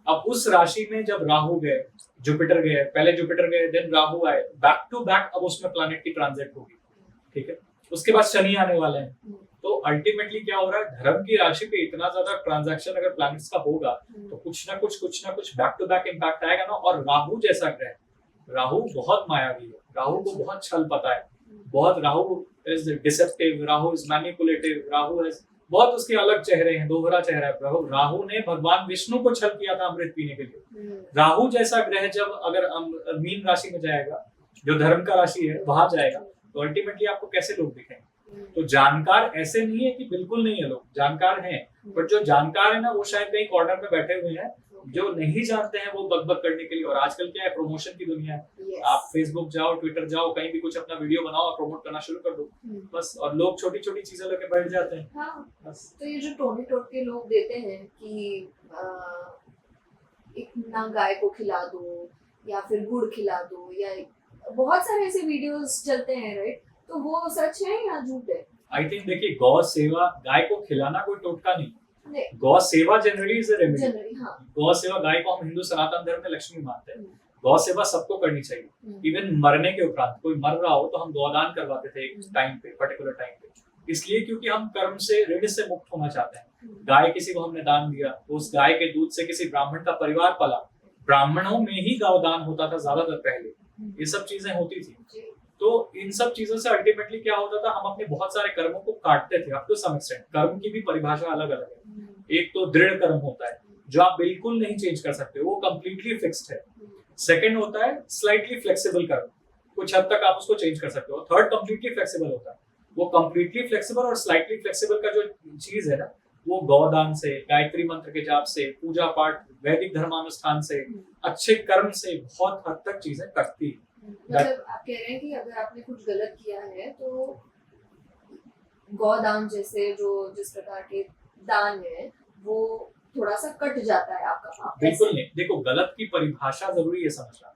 अब उस राशि में जब राहु गए, जुपिटर गए, पहले जुपिटर गए, देन राहु आए, बैक टू बैक अब उसमें प्लैनेट की ट्रांजिट होगी। ठीक है, उसके बाद शनि आने वाले हैं। तो अल्टीमेटली क्या हो रहा है, धर्म की राशि पे इतना ज्यादा ट्रांजैक्शन अगर प्लैनेट्स का होगा तो कुछ ना कुछ बैक टू बैक इम्पैक्ट आएगा ना। और राहु जैसा ग्रह, राहु बहुत मायावी है, राहु को बहुत छल पता है, बहुत Rahu is deceptive, Rahu is manipulative, Rahu is बहुत उसके अलग चेहरे हैं, दोहरा चेहरा है। राहु ने भगवान विष्णु को छल किया था अमृत पीने के लिए। राहु जैसा ग्रह जब अगर मीन राशि में जाएगा, जो धर्म का राशि है, वहां जाएगा, तो अल्टीमेटली आपको कैसे लोग दिखेंगे? तो जानकार ऐसे नहीं है कि बिल्कुल नहीं है, लोग जानकार हैं, बट जो जानकार है ना वो शायद कहीं कॉर्नर पे बैठे हुए हैं। जो नहीं जानते हैं वो बकबक करने के लिए। और आजकल क्या है, प्रमोशन की दुनिया है। आप फेसबुक जाओ, ट्विटर जाओ, कहीं भी कुछ अपना वीडियो बनाओ और प्रमोट करना शुरू कर दो बस। और लोग छोटी छोटी चीजें लेके बैठ जाते हैं। हाँ, बस। तो ये जो टोनी टोटके लोग देते हैं कि एक ना गाय को खिला दो या फिर गुड़ खिला दो, या बहुत सारे ऐसे वीडियोस चलते हैं, राइट? तो वो सच है या झूठ है? आई थिंक देखिए, गौ सेवा, गाय को खिलाना कोई टोटका नहीं। नहीं। गौ सेवा generally is a remedy. Generally हाँ। गौ सेवा, गाय को हम हिंदू सनातन धर्म में लक्ष्मी मानते हैं। हम्म, गौ सेवा सबको करनी चाहिए। हम्म, इवन मरने के उपरांत कोई मर रहा हो तो हम गौदान करवाते थे एक हम्म। टाइम पे, पर्टिकुलर टाइम पे, इसलिए क्योंकि हम कर्म से, ऋण से मुक्त होना चाहते हैं। हम्म, गाय किसी को हमने दान दिया तो उस गाय के दूध से किसी ब्राह्मण का परिवार पला। ब्राह्मणों में ही गौदान होता था ज्यादातर पहले, ये सब चीजें होती थी। जी, तो इन सब चीजों से अल्टीमेटली क्या होता था, हम अपने बहुत सारे कर्मों को काटते थे। अप टू सम एक्सटेंट कर्म की भी परिभाषा अलग अलग है। हम्म, एक तो दृढ़ कर्म होता है जो आप बिल्कुल नहीं चेंज कर सकते, वो कंप्लीटली फिक्स्ड है। हम्म, सेकंड होता है स्लाइटली फ्लेक्सिबल कर्म, कुछ हद तक आप उसको चेंज कर सकते हो। थर्ड कंप्लीटली फ्लेक्सिबल होता है। वो कंप्लीटली फ्लेक्सिबल और स्लाइटली फ्लेक्सिबल का जो चीज है ना, वो गौदान से, गायत्री मंत्र के जाप से, पूजा पाठ, वैदिक धर्मानुष्ठान से, अच्छे कर्म से बहुत हद तक चीजें कटती हैं। मतलब आप कह रहे हैं कि अगर आपने कुछ गलत किया है तो गौदान जैसे जो जिस प्रकार के दान है वो थोड़ा सा कट जाता है आपका पाप। बिल्कुल नहीं। देखो, गलत की परिभाषा जरूरी है समझना।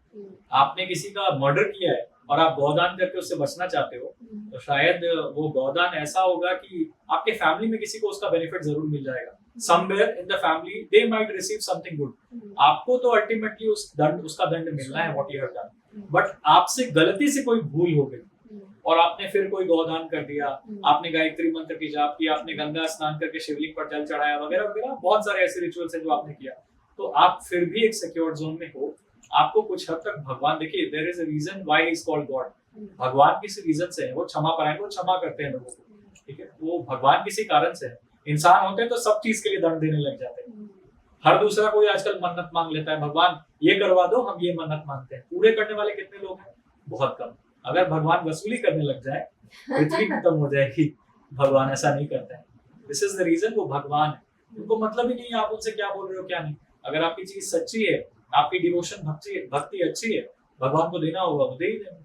आपने किसी का मर्डर किया है और आप गौदान करके उससे बचना चाहते हो, तो शायद वो गौदान ऐसा होगा कि आपके फैमिली में किसी को उसका बेनिफिट जरूर मिल जाएगा। Somewhere in the family they might receive something good. आपको तो अल्टीमेटली उसका दंड मिलना है what you have done. But आपसे गलती से कोई भूल हो गई और आपने फिर कोई गौदान कर दिया, आपने गायत्री मंत्र की जाप की, आपने गंगा स्नान करके शिवलिंग पर जल चढ़ाया वगैरह वगैरह, बहुत सारे ऐसे रिचुअल्स हैं जो आपने किया, तो आप फिर भी एक सिक्योर जोन में हो। आपको कुछ हद तक भगवान, देखिए there is a reason why he is called God. भगवान किसी रीजन से है, वो क्षमा परायण, वो क्षमा करते हैं लोगों को, ठीक है। वो भगवान किसी कारण से है। इंसान होते हैं तो सब चीज के लिए दंड देने लग जाते हैं। हर दूसरा कोई आजकल मन्नत मांग लेता है, भगवान ये करवा दो, हम ये मन्नत मांगते हैं। पूरे करने वाले कितने लोग हैं? बहुत कम। अगर भगवान वसूली करने लग जाए पृथ्वी खत्म हो जाएगी। भगवान ऐसा नहीं करते हैं। दिस इज द रीजन वो भगवान है। उनको मतलब ही नहीं है आप उनसे क्या बोल रहे हो क्या नहीं। अगर आपकी चीज सच्ची है, आपकी डिवोशन भक्ति अच्छी है, भगवान को देना होगा, वो दे ही देना।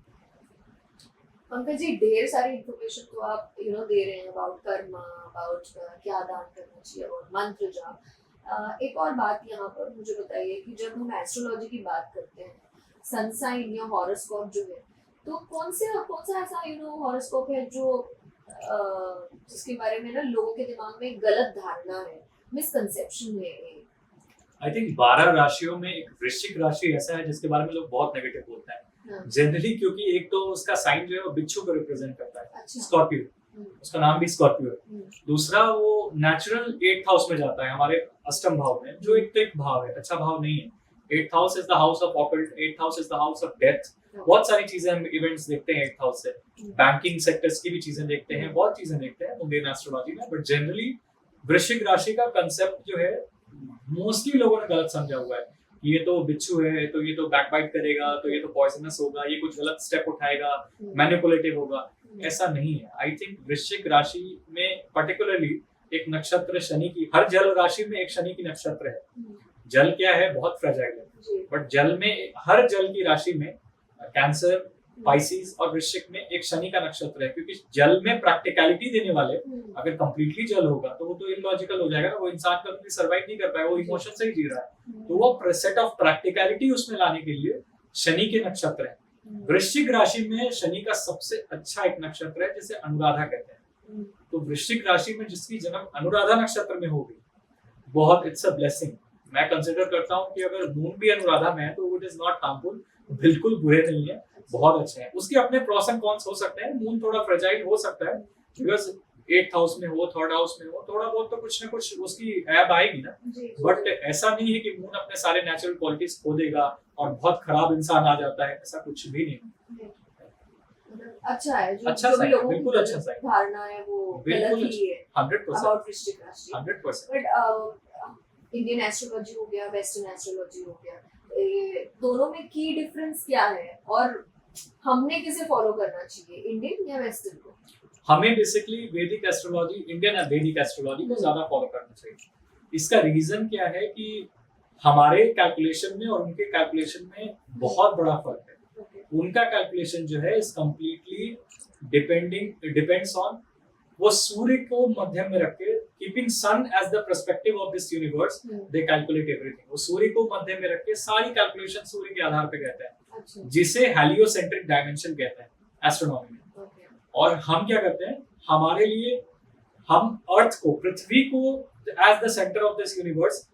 पंकज जी, ढेर सारी इंफॉर्मेशन तो आप दे रहे हैं अबाउट कर्म, अबाउट क्या दान करना चाहिए, अबाउट मंत्र जाप। एक और बात यहाँ पर मुझे बताइए कि जब हम एस्ट्रोलॉजी की बात करते हैं, सन साइन या हॉरोस्कोप जो है, तो कौन सा ऐसा हॉरोस्कोप है जो जिसके बारे में ना लोगों के दिमाग में गलत धारणा है, मिसकंसेप्शन है? आई थिंक 12 राशियों में एक वृश्चिक राशि ऐसा है जिसके बारे में लोग बहुत नेगेटिव बोलते हैं जनरली, क्योंकि एक तो उसका साइन जो है वो बिच्छू को रिप्रेजेंट करता है, स्कॉर्पियो, उसका नाम भी स्कॉर्पियो है। दूसरा, वो नेचुरल 8th हाउस में जाता है, हमारे अष्टम भाव में, जो एक भाव है, अच्छा भाव नहीं है। 8th house is the house of occult, 8th house is the house of death. बहुत सारी चीजें हम इवेंट्स देखते हैं 8th हाउस से, बैंकिंग सेक्टर्स की भी चीजें देखते हैं, बहुत चीजें देखते हैं इंडियन एस्ट्रोलॉजी में। बट जनरली वृश्चिक राशि का कंसेप्ट जो है मोस्टली लोगों ने गलत समझा हुआ है। ये तो बिच्छू है, तो ये तो बैकबाइट करेगा, तो ये तो पॉइजनस होगा, ये कुछ गलत स्टेप उठाएगा, मैनिपुलेटिव होगा। ऐसा नहीं है। आई थिंक वृश्चिक राशि में पर्टिकुलरली एक नक्षत्र शनि की, हर जल राशि में एक शनि की नक्षत्र है। जल क्या है, बहुत फ्रेजाइल है, बट जल में, हर जल की राशि में कैंसर, पाइसिस और वृश्चिक में एक शनि का नक्षत्र है। क्योंकि जल में प्रैक्टिकलिटी देने वाले, अगर कंप्लीटली जल होगा तो वो तो इलॉजिकल हो जाएगा ना, वो इंसान कभी सर्वाइव नहीं कर पाएगा, वो इमोशन से ही जी रहा है। तो वो सेट ऑफ प्रैक्टिकलिटी उसमें लाने के लिए शनि के नक्षत्र है। वृश्चिक राशि में शनि का सबसे अच्छा एक नक्षत्र है जिसे अनुराधा कहते हैं। तो वृश्चिक राशि में जिसकी जन्म अनुराधा नक्षत्र में होगी, बहुत इट्स अ ब्लेसिंग। मैं कंसिडर करता हूँ कि अगर मून भी अनुराधा में है तो इट इज नॉट हार्मफुल, बिल्कुल बुरे नहीं है, बहुत अच्छे हैं। उसके अपने प्रोस एंड कॉन्स हो सकते हैं। मून थोड़ा फ्रेजाइल हो सकता है बिकॉज 8th हाउस में हो, 3rd हाउस में हो, थोड़ा बहुत तो कुछ ना कुछ उसकी ऐब आएगी ना। बट ऐसा नहीं है कि मून अपने सारे नेचुरल क्वालिटीज खो देगा और बहुत खराब इंसान आ जाता है, ऐसा कुछ भी नहीं। अच्छा है, अच्छा जो भी लोगों बिल्कुल की अच्छा साइन, धारणा है वो गलत ही है 100%, अबाउट वृश्चिक राशि। 100%। बट इंडियन एस्ट्रोलॉजी हो गया, वेस्टर्न एस्ट्रोलॉजी हो गया, ये दोनों में की डिफरेंस क्या है और हमने किसे फॉलो करना चाहिए, इंडियन या वेस्टर्न को? हमें बेसिकली वैदिक एस्ट्रोलॉजी, इंडियन वैदिक एस्ट्रोलॉजी को ज्यादा फॉलो करना चाहिए। इसका रीजन क्या है कि हमारे कैलकुलेशन में और उनके कैलकुलेशन में बहुत बड़ा फर्क है। उनका कैलकुलेशन जो है इज कंप्लीटली डिपेंड्स ऑन, वो सूर्य को मध्यम में रख के, keeping sun as the perspective of this universe, they calculate everything. वो सूर्य को मध्यम में रख के सारी कैलकुलेशन सूर्य के आधार पे कहते हैं, जिसे हेलियोसेंट्रिक डायमेंशन कहते हैं एस्ट्रोनॉमी में। और हम क्या करते हैं, हमारे लिए हम अर्थ को, पृथ्वी को as the centre of this universe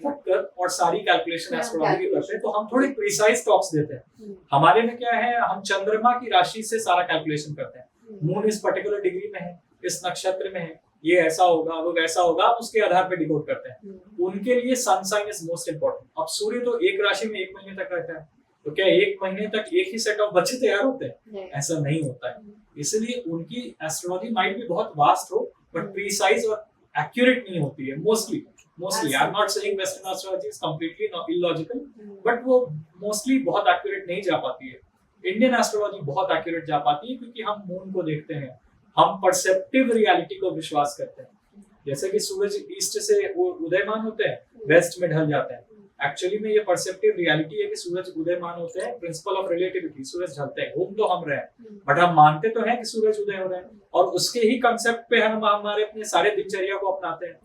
रख कर और सारी कैलकुलेशन एस्ट्रोनॉमी की करते हैं, तो हम थोड़े प्रिसाइज टॉक्स देते हैं। हमारे में क्या है, हम चंद्रमा की राशि से सारा कैलकुलेशन करते हैं। मून इस पर्टिकुलर डिग्री में है, इस नक्षत्र में है, ये ऐसा होगा, वो वैसा होगा, हम उसके आधार पर डिकोड करते हैं। उनके लिए sun sign is most important. अब सूर्य तो एक राशि में 1 महीने तक रहता है, तो क्या 1 महीने तक एक ही सेट ऑफ बच्चे तैयार होते हैं? ऐसा नहीं होता है। इसलिए उनकी एस्ट्रोलॉजी माइट भी बहुत वास्ट हो, बट प्रीसाइज और एक्यूरेट नहीं होती है mostly. I am not saying western astrology is completely illogical, but वो मोस्टली बहुत एक्यूरेट नहीं जा पाती है। इंडियन एस्ट्रोलॉजी बहुत एक्यूरेट जा पाती है, क्योंकि हम मून को देखते हैं, हम परसेप्टिव रियलिटी को विश्वास करते हैं। जैसे कि सूरज ईस्ट से उदयमान होते हैं, वेस्ट में ढल जाते हैं। एक्चुअली में ये परसेप्टिव रियलिटी है कि सूरज उदयमान होते हैं, प्रिंसिपल ऑफ रिलेटिविटी, सूरज ढलते हैं, घूम तो हम रहे हैं, बट हम मानते तो हैं कि सूरज उदय हो रहे हैं, और उसके ही कंसेप्ट पे हम हमारे अपने सारे दिनचर्या को अपनाते हैं।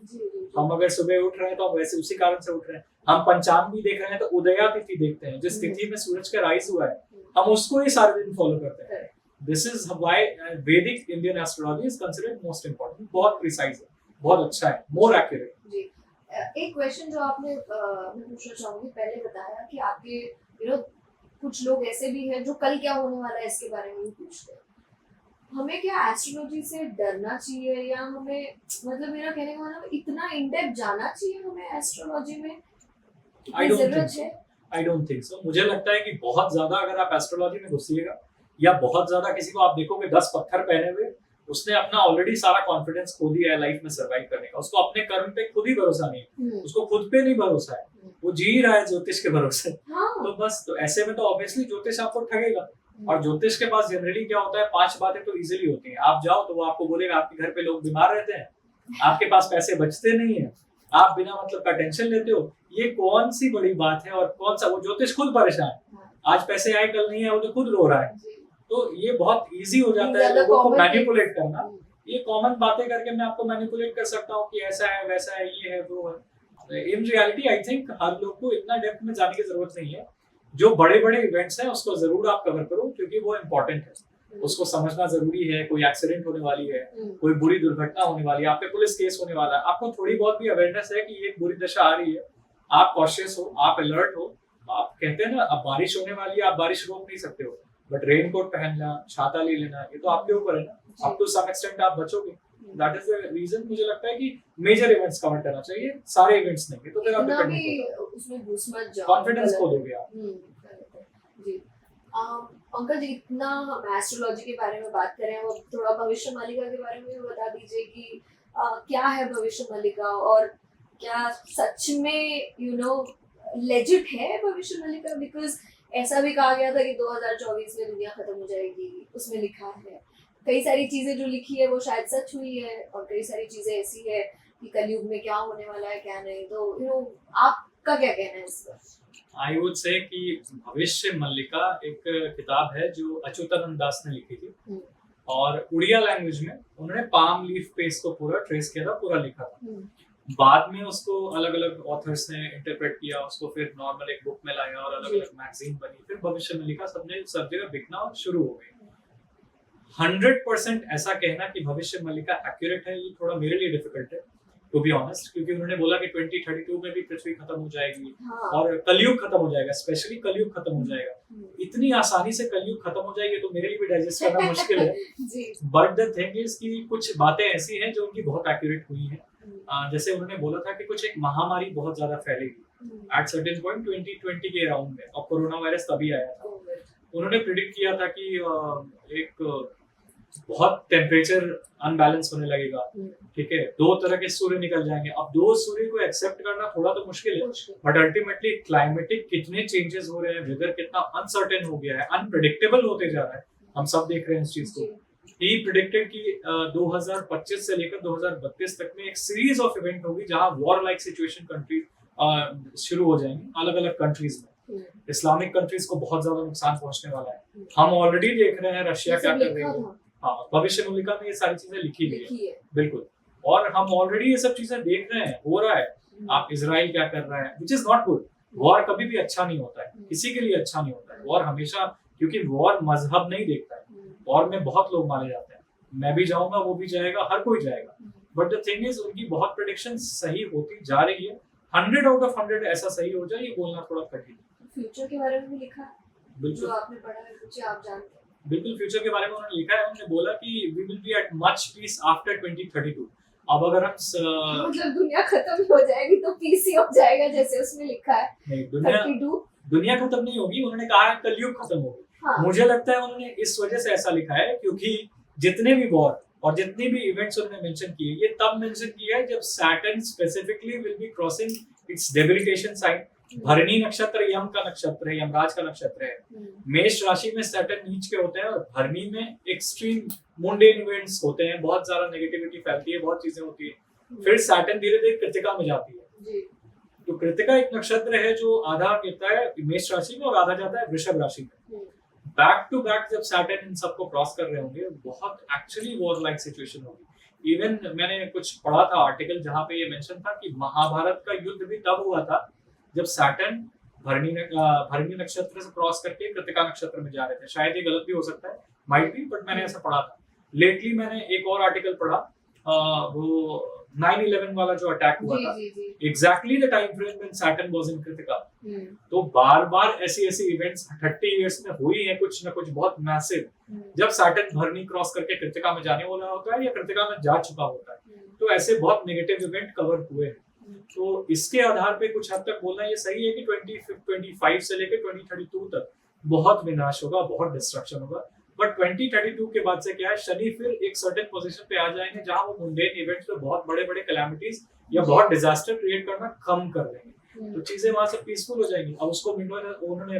हम अगर सुबह उठ रहे हैं तो हम वैसे उसी कारण से उठ रहे हैं। हम पंचांग भी देख रहे हैं तो उदया तिथि देखते हैं, जिस तिथि में सूरज का राइज हुआ है हम उसको ही सारे दिन फॉलो करते हैं। दिस इज व्हाई वैदिक Indian astrology is considered most important. बहुत प्रिसाइज है, बहुत अच्छा है, मोर एक्यूरेट। जी, एक क्वेश्चन जो आपने मैं पूछना चाहूंगी, पहले बताया कि आपके कुछ लोग ऐसे भी हैं जो कल क्या होने वाला है इसके बारे में भी पूछते हैं। हमें क्या एस्ट्रोलॉजी से डरना चाहिए, या हमें, मतलब मेरा कहने का मतलब इतना इन डेप्थ जाना चाहिए हमें एस्ट्रोलॉजी में? I don't think so. मुझे लगता है कि बहुत ज्यादा अगर आप एस्ट्रोलॉजी में घुसिएगा, या बहुत ज्यादा किसी को आप देखोगे 10 पत्थर पहने हुए, उसने अपना ऑलरेडी सारा कॉन्फिडेंस खो दिया है लाइफ में सर्वाइव करने का। उसको अपने कर्म पे खुद ही भरोसा नहीं है, उसको खुद पे नहीं भरोसा है, वो जी ही रहा है ज्योतिष के भरोसे। तो बस, तो ऐसे में तो ऑब्वियसली ज्योतिष आपको ठगेगा। और ज्योतिष के पास जनरली क्या होता है, 5 बातें तो इजीली होती हैं। आप जाओ तो वो आपको बोलेगा आपके घर पे लोग बीमार रहते हैं, आपके पास पैसे बचते नहीं है, आप बिना मतलब का टेंशन लेते हो, ये कौन सी बड़ी बात है? और कौन सा, वो ज्योतिष खुद परेशान है, आज पैसे आए कल नहीं है, वो तो खुद रो रहा है। तो ये बहुत इजी हो जाता है लोगों को मैनिपुलेट करना। ये कॉमन बातें करके मैं आपको मैनिपुलेट कर सकता हूँ कि ऐसा है, वैसा है, ये है, वो है। इन रियलिटी आई थिंक हर लोग को इतना डेप्थ में जाने की जरूरत नहीं है। जो बड़े बड़े इवेंट्स हैं उसको जरूर आप कवर करो, क्योंकि वो इम्पोर्टेंट है, उसको समझना जरूरी है। कोई एक्सीडेंट होने वाली है, कोई बुरी दुर्घटना होने वाली है, आप पे पुलिस केस होने वाला है, आपको थोड़ी बहुत भी अवेयरनेस है कि ये बुरी दशा आ रही है, आप कॉशियस हो, आप अलर्ट हो। आप कहते हैं ना, अब बारिश होने वाली है, आप बारिश रोक नहीं सकते हो, बट रेनकोट पहनना, छाता ले लेना, ये तो आपके ऊपर है ना। अप टू सम एक्सटेंट आप बचोगे। दैट इज द रीजन मुझे लगता है कि मेजर इवेंट्स कवर करना चाहिए, सारे इवेंट्स नहीं, तो फिर आप उसमें घुस मत जाओ, कॉन्फिडेंस खो दोगे आप। जी अंकल जी, इतना हम एस्ट्रोलॉजी के बारे में बात करें, वो थोड़ा भविष्य मालिका के बारे में भी बता दीजिए कि क्या है भविष्य मालिका, और क्या सच में लेजिट है भविष्य मालिका? बिकॉज ऐसा भी कहा गया था कि 2024 में दुनिया खत्म हो जाएगी, उसमें लिखा है। कई सारी चीजें जो लिखी है वो शायद सच हुई है, और कई सारी चीजें ऐसी है कि कलयुग में क्या होने वाला है क्या नहीं। तो आपका क्या कहना है इस पर? आई वुड से कि भविष्य मल्लिका एक किताब है जो अच्युतानंद दास ने लिखी थी, और उड़िया लैंग्वेज में उन्होंने पाम लीफ पे इसको पूरा ट्रेस किया था, पूरा लिखा था। बाद में उसको अलग अलग ऑथर्स ने इंटरप्रेट किया, उसको फिर नॉर्मल एक बुक में लाया और अलग अलग मैगजीन बनी, फिर भविष्य मल्लिका सब जगह बिकना शुरू हो गई। 100% ऐसा कहना कि भविष्य मल्लिका एक्यूरेट है, ये थोड़ा मेरे लिए डिफिकल्ट है टू बी ऑनेस्ट, क्योंकि उन्होंने बोला कि 2032 में भी पृथ्वी खत्म हो जाएगी, और कलयुग खत्म हो जाएगा, स्पेशली कलयुग खत्म हो जाएगा। इतनी आसानी से कलयुग खत्म हो जाएगी तो मेरे लिए भी डाइजेस्ट करना मुश्किल है। बट द थिंग इज कि कुछ बातें ऐसी हैं जो उनकी बहुत एक्यूरेट हुई हैं। जैसे उन्होंने बोला था कि कुछ एक महामारी बहुत ज्यादा फैलेगी एट सर्टेन पॉइंट 2020 के अराउंड में, और कोरोना वायरस तभी आया था। उन्होंने प्रिडिक्ट किया था कि एक बहुत टेम्परेचर अनबैलेंस होने लगेगा, ठीक है, 2 तरह के सूर्य निकल जाएंगे। अब 2 सूर्य को एक्सेप्ट करना थोड़ा तो मुश्किल है, बट अल्टीमेटली क्लाइमेटिक कितने चेंजेस हो रहे हैं, वेदर कितना अनसर्टेन हो गया है, अनप्रेडिक्टेबल होते जा रहा है, हम सब देख रहे हैं इस चीज को। ही प्रेडिक्टेड कि 2025 से लेकर 2032 तक में एक सीरीज ऑफ इवेंट होगी जहां वॉर लाइक सिचुएशन कंट्री शुरू हो जाएंगी अलग अलग कंट्रीज में। इस्लामिक कंट्रीज को बहुत ज्यादा नुकसान पहुंचने वाला है। हम ऑलरेडी देख रहे हैं रशिया क्या कर रही है। हाँ, भविष्य मल्लिका में ये सारी चीजें लिखी गई है, बिल्कुल। और हम ऑलरेडी ये सब चीजें देख रहे हैं, हो रहा है। आप इजराइल क्या कर रहा है, which is not good. War कभी भी अच्छा नहीं होता है, किसी के लिए अच्छा नहीं होता है वॉर हमेशा, क्योंकि वॉर मजहब नहीं देखता है, वॉर में बहुत लोग मारे जाते हैं। मैं भी जाऊंगा, वो भी जाएगा, हर कोई जाएगा, बट द थिंग इज उनकी बहुत प्रेडिक्शन सही होती जा रही है। 100 आउट ऑफ 100 ऐसा सही हो जाए ये बोलना थोड़ा कठिन है। फ्यूचर के बारे में भी लिखा है जो बिल्कुल आपने पढ़ा है, कुछ आप जानते हैं? बिल्कुल फ्यूचर के बारे में उन्होंने लिखा है। उन्होंने बोला कि we will be at much peace after 2032। अब अगर हम मतलब दुनिया खत्म हो जाएगी तो पीसी हो जाएगा जैसे उसमें लिखा है। नहीं, 32। दुनिया खत्म नहीं होगी। उन्होंने कहा है कलयुग खत्म होगी। हाँ। मुझे लगता है उन्होंने इस वजह से ऐसा लिखा है क्योंकि जितने भी वॉर और जितने भी इवेंट्स उन्होंने मेंशन किए ये तब मेंशन किया है जब Saturn specifically will be crossing its debilitation sign. Bharani नक्षत्र यम का नक्षत्र है, यमराज का नक्षत्र है। मेष राशि में सैटर्न नीच के होते हैं और भरणी में एक्सट्रीम मुंडेन इवेंट्स होते हैं, बहुत ज्यादा नेगेटिविटी फैलती है, बहुत चीजें होती है। फिर सैटर्न धीरे धीरे कृतिका में जाती है। तो कृतिका एक नक्षत्र है जो आधा गिरता है मेष राशि में और आधा जाता है वृषभ राशि में। बैक टू बैक जब सैटर्न इन सबको क्रॉस कर रहे होंगे बहुत एक्चुअली वॉर लाइक सिचुएशन होगी। इवन मैंने कुछ पढ़ा था आर्टिकल जहां पे ये मेंशन था कि महाभारत का युद्ध भी तब हुआ था जब सैटर्न भरणी नक्षत्र से क्रॉस करके कृतिका नक्षत्र में जा रहे थे। शायद ये गलत भी हो सकता है, माइट बी, बट मैंने ऐसा पढ़ा था। लेटली मैंने एक और आर्टिकल पढ़ा, वो 9/11 वाला जो अटैक हुआ था, exactly the time frame when Saturn was in Kritika. तो बार बार ऐसी ऐसी इवेंट्स 30 इयर्स में हुई है कुछ ना कुछ बहुत मैसिव। जब सैटर्न भरणी क्रॉस करके कृतिका में जाने वाला होता है या कृतिका में जा चुका होता है तो ऐसे बहुत नेगेटिव इवेंट कवर हुए हैं। तो इसके आधार पे कुछ हद तक बोलना ये सही है कि 2025 से लेकर 2032 तक बहुत विनाश होगा, बहुत डिस्ट्रक्शन होगा। बट 2032 के बाद से क्या है, शनि फिर एक सर्टेन पोजीशन पे आ जाएंगे जहां वो मुंडेन इवेंट्स पे बहुत बड़े बड़े कैलामिटीज या बहुत डिजास्टर क्रिएट करना कम कर देंगे। तो चीजें वहां से पीसफुल हो जाएंगी। अब उसको उन्होंने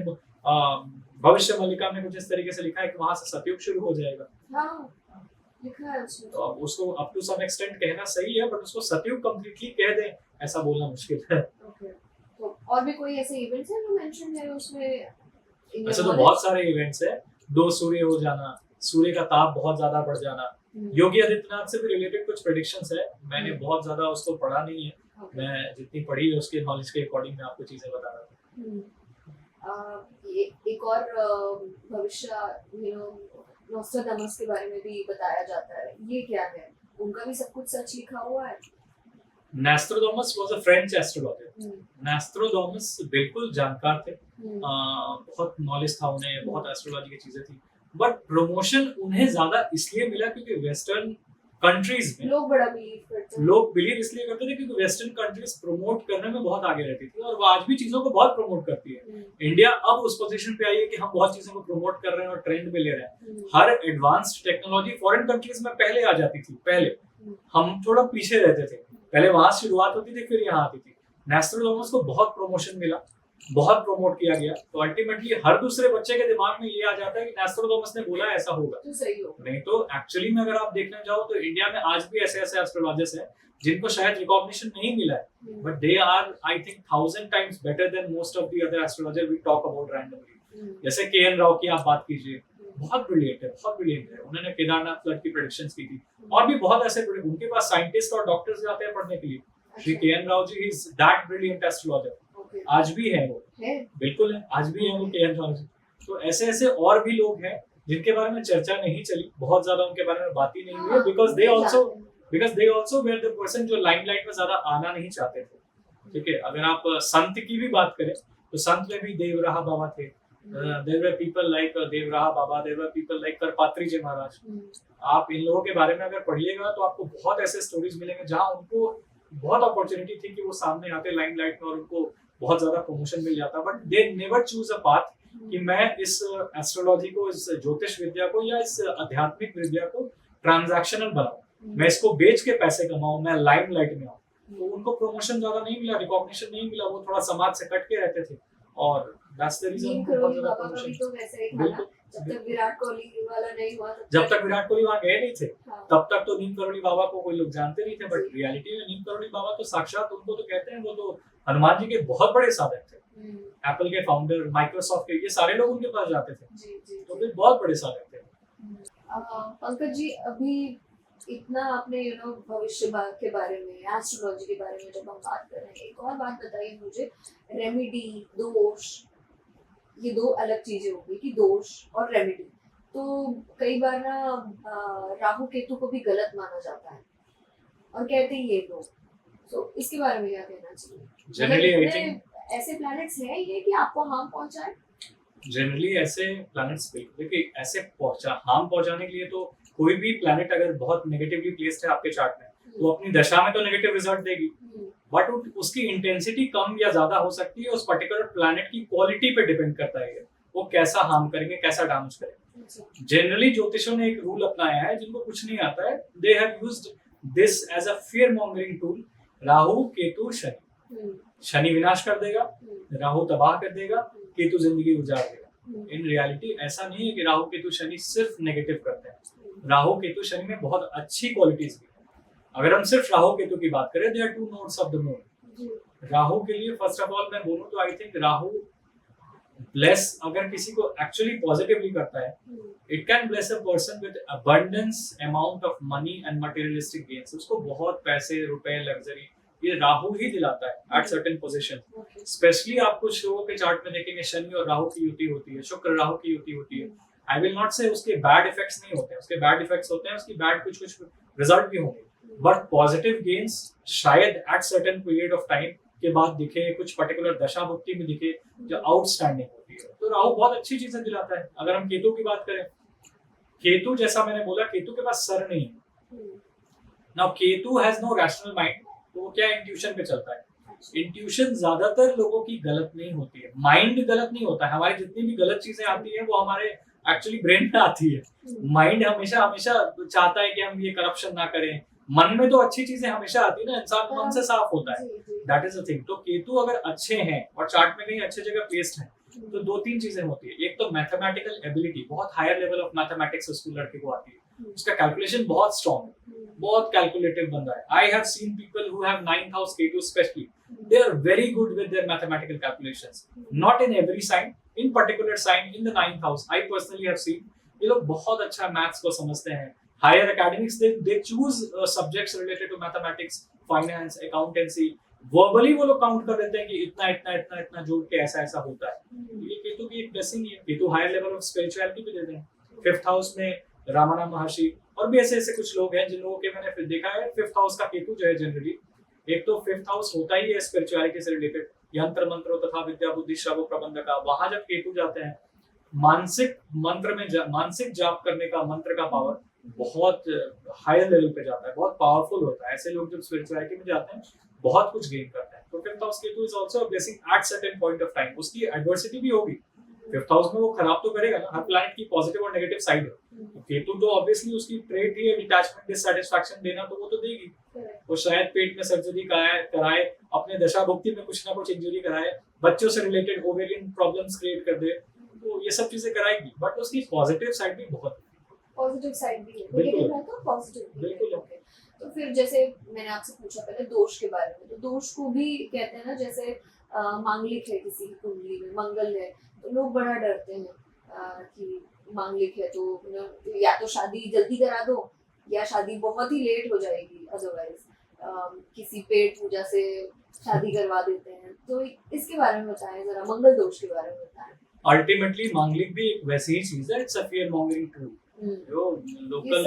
भविष्य मल्लिका में कुछ इस तरीके से लिखा है कि वहां से सतयुग शुरू हो जाएगा। लिखा है उसमें। तो अब उसको अप टू सम एक्सटेंट कहना सही है, बट उसको सतयुग कंप्लीटली कह दें ऐसा बोलना मुश्किल है। तो और भी कोई ऐसे इवेंट्स हैं जो मेंशन है उसमें? ऐसे तो बहुत सारे इवेंट्स है। 2 सूर्य हो जाना, सूर्य का ताप बहुत ज्यादा बढ़ जाना, योगी आदित्यनाथ से भी रिलेटेड कुछ प्रेडिक्शंस है। मैंने बहुत ज्यादा उसको पढ़ा नहीं है, मैं जितनी पढ़ी है उसके नॉलेज के अकॉर्डिंग मैं आपको चीजें बता रहा हूँ। एक और भविष्य नोस्ट्राडामस के बारे में भी बताया जाता है, ये क्या है? उनका भी सब कुछ सच लिखा हुआ है? Nostradamus was a French astrologer. Nostradamus बिल्कुल जानकार थे, बहुत नॉलेज था उन्हें, बहुत एस्ट्रोलॉजी की चीजें थी। बट प्रमोशन उन्हें ज्यादा इसलिए मिला क्योंकि वेस्टर्न कंट्रीज में लोग बड़ा बिलीव इसलिए करते थे क्योंकि वेस्टर्न कंट्रीज प्रमोट करने में बहुत आगे रहती थी और वो आज भी चीजों को बहुत प्रमोट करती है। इंडिया अब उस पोजीशन पे आई है कि हम बहुत चीजों को प्रमोट कर रहे हैं और ट्रेंड में ले रहे हैं। हर एडवांस्ड टेक्नोलॉजी फॉरेन कंट्रीज में पहले आ जाती थी, पहले हम थोड़ा पीछे रहते थे, पहले वहां शुरुआत होती थी फिर यहाँ आती थी। नोस्ट्राडामस को बहुत प्रमोशन मिला, बहुत प्रमोट किया गया, तो अल्टीमेटली हर दूसरे बच्चे के दिमाग में ये आ जाता है कि नोस्ट्राडामस ने बोला ऐसा होगा, तो सही होगा। नहीं तो एक्चुअली में अगर आप देखने जाओ तो इंडिया में आज भी ऐसे ऐसे एस्ट्रोलॉजर्स हैं जिनको शायद रिकॉग्निशन नहीं मिला है, but they are I think 1000 times better than most of the other astrologer we talk about randomly. जैसे के.एन. राव की आप बात कीजिए, बहुत ब्रिलियंट है, बहुत ब्रिलियंट है। उन्होंने केदारनाथ फ्लड की प्रेडिक्शंस की थी और भी बहुत ऐसे उनके पास साइंटिस्ट और डॉक्टर्स जाते हैं पढ़ने के लिए। Shri K N. Rao ji is that brilliant astrologer, आज भी है वो, बिल्कुल है, आज भी है वो के.एन. राव जी। तो ऐसे ऐसे और भी लोग हैं जिनके बारे में चर्चा नहीं चली, बहुत ज्यादा उनके बारे में बात ही नहीं हुई, because they also were the person जो लाइमलाइट में ज्यादा आना नहीं चाहते थे। ठीक है, अगर आप संत की भी बात करें तो संत में भी देवराहा बाबा थे, there were people like Deoraha Baba, there were people like Karpatri जी महाराज। आप इन लोगों के बारे में अगर पढ़िएगा तो आपको बहुत ऐसे स्टोरीज मिलेंगे जहां उनको बहुत अपॉर्चुनिटी थी कि वो सामने आते लाइमलाइट में और उनको बहुत ज्यादा प्रमोशन मिल जाता, but they never choose a path कि मैं इस एस्ट्रोलॉजी को, इस ज्योतिष विद्या को या इस आध्यात्मिक विद्या को ट्रांजैक्शनल बनाऊं, मैं इसको बेच के पैसे कमाऊं, मैं लाइमलाइट में आऊं। तो उनको प्रमोशन ज्यादा नहीं मिला, रिकॉग्निशन नहीं मिला, वो थोड़ा समाज से कट के रहते थे और that's the reason बहुत ज्यादा प्रमोशन। तो वैसे ही था ना, जब तक विराट कोहली वाला नहीं हुआ, जब तक विराट कोहली वहां गए नहीं थे तब तक तो नीम करोली बाबा को कोई लोग जानते नहीं थे, बट रियलिटी में नीम करोली बाबा तो साक्षात, उनको तो कहते हैं वो तो हनुमान जी के बहुत बड़े साधक थे। एप्पल के फाउंडर, माइक्रोसॉफ्ट के, ये सारे लोग उनके पास जाते थे, तो वे बहुत बड़े साधक थे। पंकज जी, अभी इतना आपने भविष्य के बारे में, एस्ट्रोलॉजी के बारे में जब हम बात कर रहे हैं, एक और बात बताइए मुझे, रेमेडी, दोष, ये दो अलग चीजें होगी कि दोष और रेमेडी। तो कई बार ना राहु केतु को भी गलत माना जाता है, और कहते ही ये लो। तो इसके बारे में क्या कहना चाहिए? जनरली आई इतने थिंक ऐसे प्लैनेट्स हैं ये कि आपको हार्म पहुंचाए? जनरली ऐसे प्लैनेट्स देखिए ऐसे हार्म पहुंचाने के लिए तो कोई भी प्लैनेट अगर बहुत नेगेटिवली प्लेस्ड है आपके चार्ट में तो अपनी दशा में तो नेगेटिव रिजल्ट देगी, बट उसकी इंटेंसिटी कम या ज्यादा हो सकती है। उस पर्टिकुलर प्लैनेट की क्वालिटी पे डिपेंड करता है वो कैसा हार्म करेंगे, कैसा डैमेज करेंगे। जनरली ज्योतिषों ने एक रूल अपनाया है, जिनको कुछ नहीं आता है, they have used this as a fear mongering tool. Rahu Ketu Shani, Shani विनाश कर देगा, राहु तबाह कर देगा, केतु जिंदगी उजाड़ देगा। इन रियलिटी ऐसा नहीं है कि राहु केतु शनि सिर्फ नेगेटिव करते हैं। राहु केतु शनि में बहुत अच्छी क्वालिटीज भी है। अगर हम सिर्फ राहु केतु की बात करें, they are two nodes of the moon. Rahu के लिए फर्स्ट ऑफ ऑल मैं बोलूं तो आई थिंक राहु ब्लेस अगर किसी को एक्चुअली पॉजिटिवली करता है, it can bless a person with abundance amount of money and materialistic gains. उसको बहुत पैसे, रुपए, लग्जरी ये राहु ही दिलाता है एट सर्टेन पोजीशन। स्पेशली आप कुछ लोगों के चार्ट में देखेंगे शनि और राहु की युति होती है, शुक्र राहु की युति होती है। आई विल नॉट से उसके बैड इफेक्ट्स नहीं होते हैं, उसके बैड इफेक्ट्स होते हैं, उसकी बैड कुछ रिजल्ट भी होंगे, बट पॉजिटिव गेन्स शायद at certain period of time के बाद दिखे, कुछ पर्टिकुलर दशा भुक्ति में दिखे जो आउटस्टैंडिंग होती है। तो राहु बहुत अच्छी चीजें दिलाता है। अगर हम केतु की बात करें, केतु जैसा मैंने बोला, केतु के पास सर नहीं है। Now Ketu has no rational mind, तो वो क्या इंट्यूशन पे चलता है। इंट्यूशन ज्यादातर लोगों की गलत नहीं होती है, माइंड गलत नहीं होता है। हमारी जितनी भी गलत चीजें आती है वो हमारे एक्चुअली ब्रेन में आती है। माइंड हमेशा हमेशा चाहता है कि हम ये करप्शन ना करें। मन में तो अच्छी चीजें हमेशा आती है ना, इंसान मन से साफ होता है, दैट इज द थिंग। तो केतु अगर अच्छे हैं और चार्ट में कहीं अच्छे जगह प्लेस्ड है तो दो तीन चीजें होती है। एक तो मैथमेटिकल एबिलिटी, बहुत हायर लेवल ऑफ मैथमेटिक्स उस लड़के को आती है, उसका कैलकुलेशन बहुत स्ट्रॉन्ग है, बहुत कैलकुलेटिव बंदा है। I have seen people who have 9th house Ketu specially, they are very good with their mathematical calculations, not in every sign, in particular sign in the 9th house I personally have seen ये लोग बहुत अच्छा maths को समझते हैं। Higher academics they choose subjects related to mathematics, finance, accountancy, verbally वो लोग count कर देते हैं कि इतना इतना इतना इतना जोड़ के ऐसा ऐसा होता है। ये केतु की एक ब्लेसिंग है। Ketu higher level of spirituality भी देते हैं। 5th हाउस में रामाना महर्षि और भी ऐसे ऐसे कुछ लोग हैं जिन लोगों के मैंने फिर देखा है 5th हाउस का केतु जो है जनरली, एक तो 5th हाउस होता ही है स्पिरिचुअलिटी से रिलेटेड, यंत्र मंत्रों तथा विद्या बुद्धि श्रवो प्रबंधका। वहां जब केतु जाते हैं, मानसिक मंत्र में मानसिक जाप करने का मंत्र का पावर बहुत हायर लेवल पे जाता है, बहुत पावरफुल होता है। ऐसे लोग जब स्पिरिचुअलिटी में जाते हैं बहुत कुछ गेन करते हैं। तो 5th house Ketu is also a blessing at certain point of time. उसकी एडवर्सिटी भी होगी 5th हाउस में, वो खराब तो करेगा ना, हर प्लैनेट की पॉजिटिव और नेगेटिव साइड है। तो केतु तो ऑब्वियसली उसकी ट्रेट ही है डिटैचमेंट, डिससैटिस्फैक्शन देना, तो वो तो देगी। वो शायद पेट में सर्जरी कराए, अपने दशा भुक्ति में कुछ ना कुछ इंजरी कराए, बच्चों से रिलेटेड ओवेरियन प्रॉब्लम्स क्रिएट कर दे, तो ये सब चीजें कराएगी। बट उसकी पॉजिटिव साइड भी बहुत है, पॉजिटिव साइड भी है, नेगेटिव है तो पॉजिटिव भी है। तो फिर जैसे मैंने आपसे पूछा पहले दोष के बारे में, तो दोष को भी कहते हैं ना, जैसे मांगलिक है किसी की कुंडली में, मंगल है, तो लोग बड़ा डरते हैं कि मांगलिक है तो या तो शादी जल्दी करा दो या शादी बहुत ही लेट हो जाएगी, अदरवाइज किसी पेट पूजा से शादी करवा देते हैं। तो इसके बारे में बताएं जरा, मंगल दोष के बारे में बताएं। अल्टीमेटली मांगलिक भी एक वैसी ही चीज है, it's a fear mongering tool. जो लोकल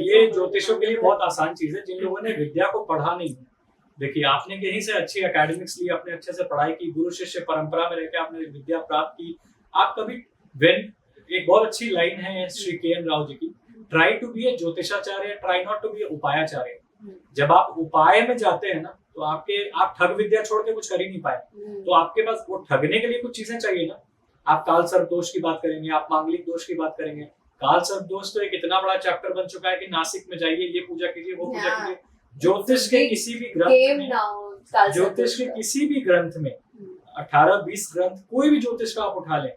ये ज्योतिषों के लिए बहुत आसान चीज है। जिन लोगों ने विद्या को पढ़ा नहीं है, देखिए आपने कहीं से अच्छी एकेडमिक्स ली, आपने अच्छे से पढ़ाई की, गुरु शिष्य परंपरा में रहकर आपने विद्या प्राप्त की, आप कभी एक बहुत अच्छी लाइन है श्री के.एन. राव जी की, ट्राई टू बी ए ज्योतिषाचार्य, try not to be a उपायाचार्य। जब आप उपाय में जाते हैं ना, तो आप ठग विद्या छोड़ के कुछ कर ही नहीं पाए, तो आपके पास वो ठगने के लिए कुछ चीजें चाहिए ना। आप काल सर्प दोष की बात करेंगे, आप मांगलिक दोष की बात करेंगे। काल सर्प दोष तो एक इतना बड़ा चैप्टर बन चुका है कि नासिक में जाइए, ये पूजा कीजिए, वो पूजा कीजिए। ज्योतिष के किसी भी ग्रंथ में 18-20 ग्रंथ, कोई भी ज्योतिष का आप उठा लें,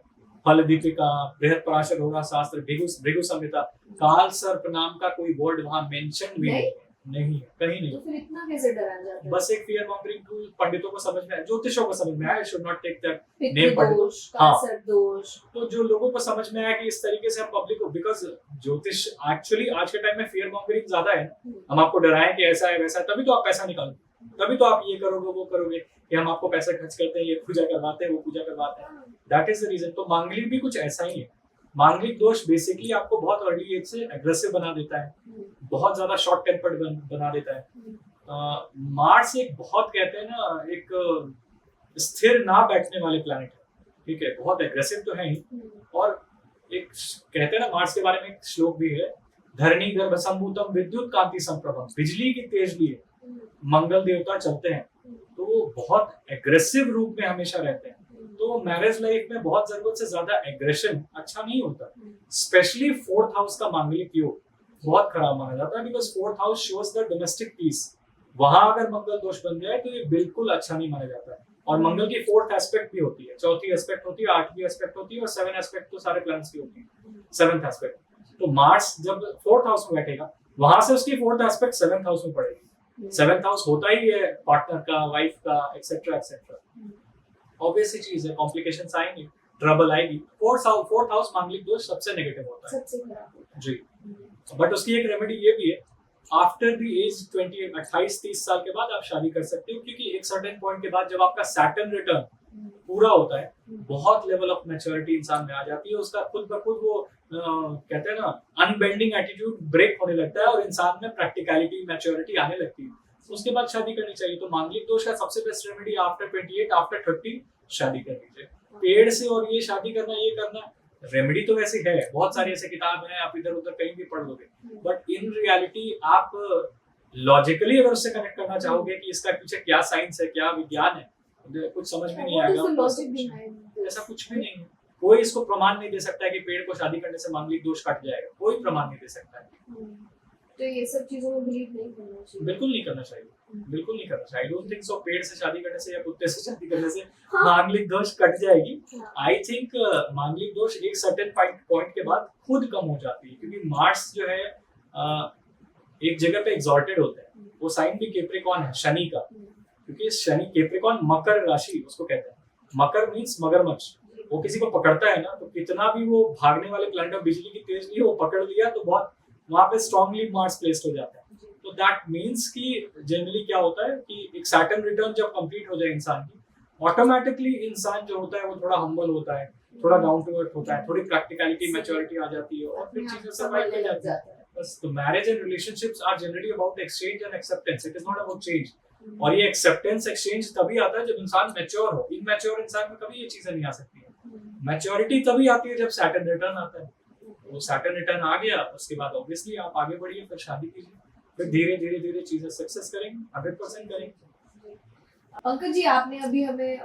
फल दीपिका, बृहद पराशर होगा शास्त्र, भृगु संहिता, काल सर्प नाम का कोई वर्ड वहां मेंशन भी नहीं है, कहीं नहीं। तो फिर इतना कैसे डरा जाता है? बस एक फियर मॉन्गरिंग टूल, पंडितों को समझ में आया, ज्योतिषों को समझ में आया, should not take that name dosh, kaal दोष। तो जो लोगों को समझ में आया कि इस तरीके से हम पब्लिक को, बिकॉज ज्योतिष एक्चुअली आज के टाइम में फियर मॉन्गरिंग ज्यादा है, हम आपको डराएं कि ऐसा है वैसा है, तभी तो आप पैसा निकालो, तभी तो आप ये करोगे वो करोगे, कि हम आपको पैसा खर्च करते हैं, ये पूजा करवाते हैं, वो पूजा करवाते हैं, दैट इज द रीजन। तो मांगलिक भी कुछ ऐसा ही है। मांगलिक दोष बेसिकली आपको बहुत अर्ली एज से एग्रेसिव बना देता है, बहुत ज्यादा शॉर्ट टेम्पर्ड बना देता है। मार्स एक बहुत कहते हैं ना एक स्थिर ना बैठने वाले प्लैनेट है, ठीक है, बहुत एग्रेसिव तो है ही, और एक कहते हैं ना मार्स के बारे में एक श्लोक भी है, धरणी गर्भ संभूतम विद्युत कांति संप्रभम, बिजली की तेज लिए मंगल देवता चलते हैं, तो वो बहुत एग्रेसिव रूप में हमेशा रहते हैं। तो मैरिज लाइफ में बहुत जरूरत से ज्यादा एग्रेशन अच्छा नहीं होता, स्पेशली फोर्थ हाउस का मांगलिक योग बहुत खराब माना जाता है, because fourth house shows the domestic peace. वहां अगर मंगल दोष बन जाए तो ये बिल्कुल अच्छा नहीं माना जाता है। और मंगल की फोर्थ एस्पेक्ट भी होती है, चौथी एस्पेक्ट होती है, आठवीं एस्पेक्ट होती है, और सेवन एस्पेक्ट तो सारे प्लैनेट्स की होती है, सेवंथ एस्पेक्ट। तो मार्स जब फोर्थ हाउस में बैठेगा, वहां से उसकी फोर्थ एस्पेक्ट सेवंथ हाउस में पड़ेगी। सेवंथ हाउस होता ही है पार्टनर का, वाइफ का, एक्सेट्रा एक्सेट्रा। ऑब्वियस सी चीज है, कॉम्प्लिकेशंस आएंगे, ट्रबल आएगी। फोर्थ हाउस मांगलिक दोष सबसे नेगेटिव होता है, सबसे खराब होता है। जी। बट उसकी एक रेमेडी ये भी है, आफ्टर द एज 28-30 साल के बाद आप शादी कर सकते हो, क्योंकि एक सर्टेन पॉइंट के बाद जब आपका सैटर्न रिटर्न पूरा होता है, बहुत लेवल ऑफ मैच्योरिटी इंसान में आ जाती है, उसका खुद ब खुद वो कहते हैं ना अनबेंडिंग एटीट्यूड ब्रेक होने लगता है और इंसान में प्रैक्टिकलिटी मैच्योरिटी आने लगती है, उसके बाद शादी करनी चाहिए। तो मांगलिक दोष का सबसे बेस्ट रेमेडी आफ्टर 28, आफ्टर 30 शादी कर लीजिए। पेड़ से और ये शादी करना, ये करना रेमेडी तो वैसे है, बहुत सारी ऐसे किताब हैं, आप इधर उधर कहीं भी पढ़ लोगे, बट इन रियलिटी आप लॉजिकली अगर उससे कनेक्ट करना चाहोगे कि इसका पीछे क्या साइंस है, क्या विज्ञान है, कुछ समझ में नहीं आएगा। ऐसा कुछ भी नहीं है, कोई इसको प्रमाण नहीं दे सकता है कि पेड़ को शादी करने से मांगलिक दोष कट जाएगा, कोई प्रमाण नहीं दे सकता है। तो ये सब चीजों में बिलीव नहीं करना चाहिए, बिल्कुल नहीं करना चाहिए, बिल्कुल नहीं करना चाहिए। आई डोंट थिंक सो पेड़ से शादी करने से या कुत्ते से शादी करने से मांगलिक दोष कट जाएगी। आई थिंक मांगलिक दोष एक सर्टेन पॉइंट के बाद खुद कम हो जाती है, क्योंकि मार्स जो है एक जगह पे एग्जॉल्टेड होता है। वो साइन भी कैप्रिकॉर्न है, शनि का, क्योंकि शनि कैप्रिकॉर्न मकर राशि उसको कहते हैं। मकर मीन्स मगरमच्छ, वो किसी को पकड़ता है ना, तो कितना भी वो भागने वाले प्लैनेट और बिजली की तेज लिए वो पकड़ लिया तो बहुत वहां पे स्ट्रांगली मार्स प्लेस्ड हो जाता है। तो दैट मीन्स कि जनरली क्या होता है कि एक सैटर्न रिटर्न जब कंप्लीट हो जाए इंसान की, ऑटोमेटिकली इंसान जो होता है वो थोड़ा हम्बल होता है, थोड़ा डाउन टू अर्थ होता है, थोड़ी प्रैक्टिकलिटी मैच्योरिटी आ जाती है, और फिर चीजें सर्वाइव कर जाती है। बस तो marriage and relationships are generally about exchange and acceptance, it is not about change. और ये एक्सेप्टेंस एक्सचेंज तभी आता है जब इंसान मैच्योर हो। इनमैच्योर इंसान में कभी ये चीजें नहीं आ सकती है। मैच्योरिटी तभी आती है जब सैटर्न रिटर्न आता है। वो सैटर्न रिटर्न आ गया, उसके बाद ऑब्वियसली आप आगे बढ़िए, फिर शादी कीजिए, फिर धीरे धीरे धीरे चीजें सक्सेस करेंगे, 100% करेंगे। पंकज जी, आपने अभी हमें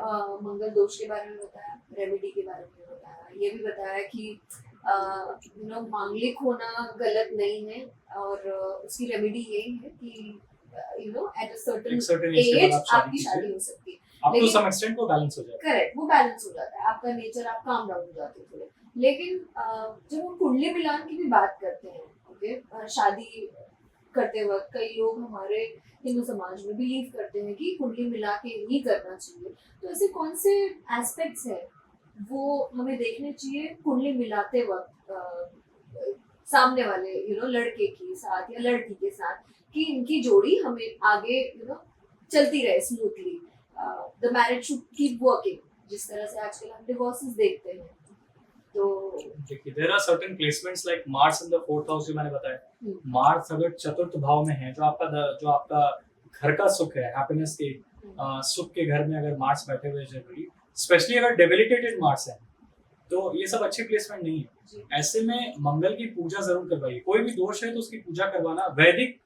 मंगल दोष के बारे में बताया, रेमेडी के बारे में बताया, ये भी बताया कि मांगलिक होना गलत नहीं है, और उसकी रेमेडी यही है कि एट अ सर्टेन एज आपकी शादी हो सकती है, अप टू सम एक्सटेंट वो बैलेंस हो जाता है। करेक्ट, वो बैलेंस हो जाता है, आपका नेचर, आप काम डाउन हो जाते हो थोड़े। लेकिन जब हम कुंडली मिलान की भी बात करते हैं, ओके, शादी करते वक्त कई लोग हमारे हिंदू समाज में बिलीव करते हैं कि कुंडली मिला के ही करना चाहिए। तो ऐसे कौन से एस्पेक्ट्स हैं वो हमें देखने चाहिए कुंडली मिलाते वक्त सामने वाले लड़के के साथ या लड़की के साथ, कि इनकी जोड़ी हमें आगे चलती रहे smoothly, the marriage should keep working, जिस तरह से आजकल हम डिवोर्सेस देखते हैं। तो देखिए, there are certain placements like Mars in the fourth house, जो मैंने बताया। मार्स अगर चतुर्थ भाव में है, जो आपका घर का सुख है, हैप्पीनेस के सुख के घर में अगर मार्स बैठे हुए जनरली, स्पेशली अगर डेबिलिटेटेड मार्स है, तो ये सब अच्छी प्लेसमेंट नहीं है। ऐसे में मंगल की पूजा जरूर करवाइए। कोई भी दोष है तो उसकी पूजा करवाना, वैदिक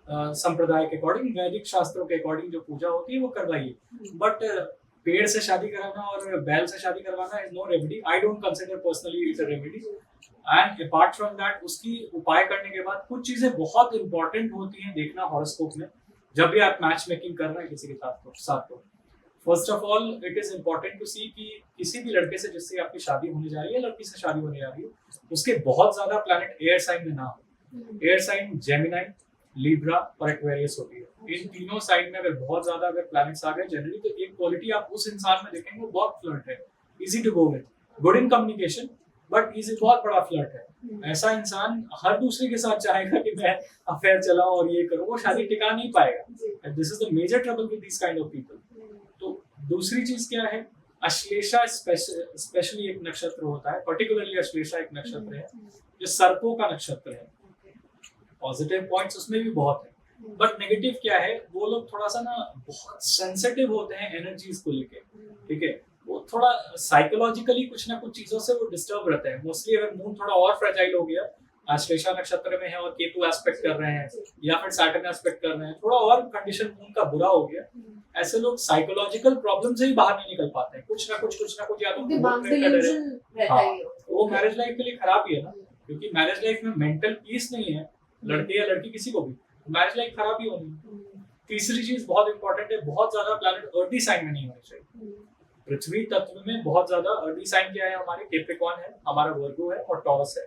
संप्रदाय के अकॉर्डिंग, वैदिक शास्त्रों के अकॉर्डिंग जो पूजा होती है वो करवाइए। बट पेड़ से शादी कराना और बैल से शादी करवाना is no remedy. I don't consider personally it a remedy. And apart from that, उसकी उपाय करने के बाद कुछ चीजें बहुत इंपॉर्टेंट होती हैं देखना हॉरोस्कोप में, जब भी आप मैच मेकिंग कर रहे हैं किसी के साथ। तो first of all it is important to see कि किसी भी लड़के से जिससे आपकी शादी होने जा रही है, लड़की से शादी होने जा रही है, उसके बहुत ज्यादा प्लैनेट एयर साइन में ना हो। एयर साइन जेमिनी, लिब्रा और एक्वेरियस होती है। इन तीनों साइन में अगर बहुत ज्यादा अगर प्लैनेट्स आ गए जनरली, तो एक क्वालिटी आप उस इंसान में देखेंगे वो बहुत फ्लर्ट है, easy to go with, good in communication, but easy, बहुत बड़ा फ्लर्ट है। ऐसा इंसान हर दूसरे के साथ चाहेगा कि मैं अफेयर चलाऊं और ये करूं, वो शादी टिका नहीं पाएगा। This is the major trouble with this kind of people. तो दूसरी चीज क्या है अश्लेषा स्पेशली एक नक्षत्र होता है, पर्टिकुलरली अश्लेषा एक नक्षत्र है जो सर्पों का नक्षत्र है। पॉजिटिव पॉइंट्स उसमें भी बहुत है, बट नेगेटिव क्या है, वो लोग थोड़ा सा ना बहुत सेंसिटिव होते हैं एनर्जीज को लेके, ठीक है। वो थोड़ा साइकोलॉजिकली कुछ ना कुछ चीजों से वो डिस्टर्ब रहते हैं। मोस्टली अगर मून थोड़ा और फ्रेजाइल हो गया, अश्लेषा नक्षत्र में है और केतु एस्पेक्ट कर रहे हैं या फिर सैटर्न एस्पेक्ट कर रहे हैं, थोड़ा और कंडीशन मून का बुरा हो गया, ऐसे लोग साइकोलॉजिकल प्रॉब्लम से ही बाहर नहीं निकल पाते हैं। कुछ ना कुछ या तो वो मैरिज लाइफ के लिए खराब ही है ना, क्योंकि मैरिज लाइफ में मेंटल पीस नहीं है, लड़के या लड़की किसी को भी, मैरिज लाइफ खराब ही होनी। तीसरी चीज बहुत इंपॉर्टेंट है, बहुत ज्यादा प्लैनेट अर्दी साइन में नहीं होने चाहिए। पृथ्वी तत्व में बहुत ज्यादा अर्दी साइन क्या है, हमारे कैप्रिकॉर्न है, हमारा वर्गो है और टॉरस है।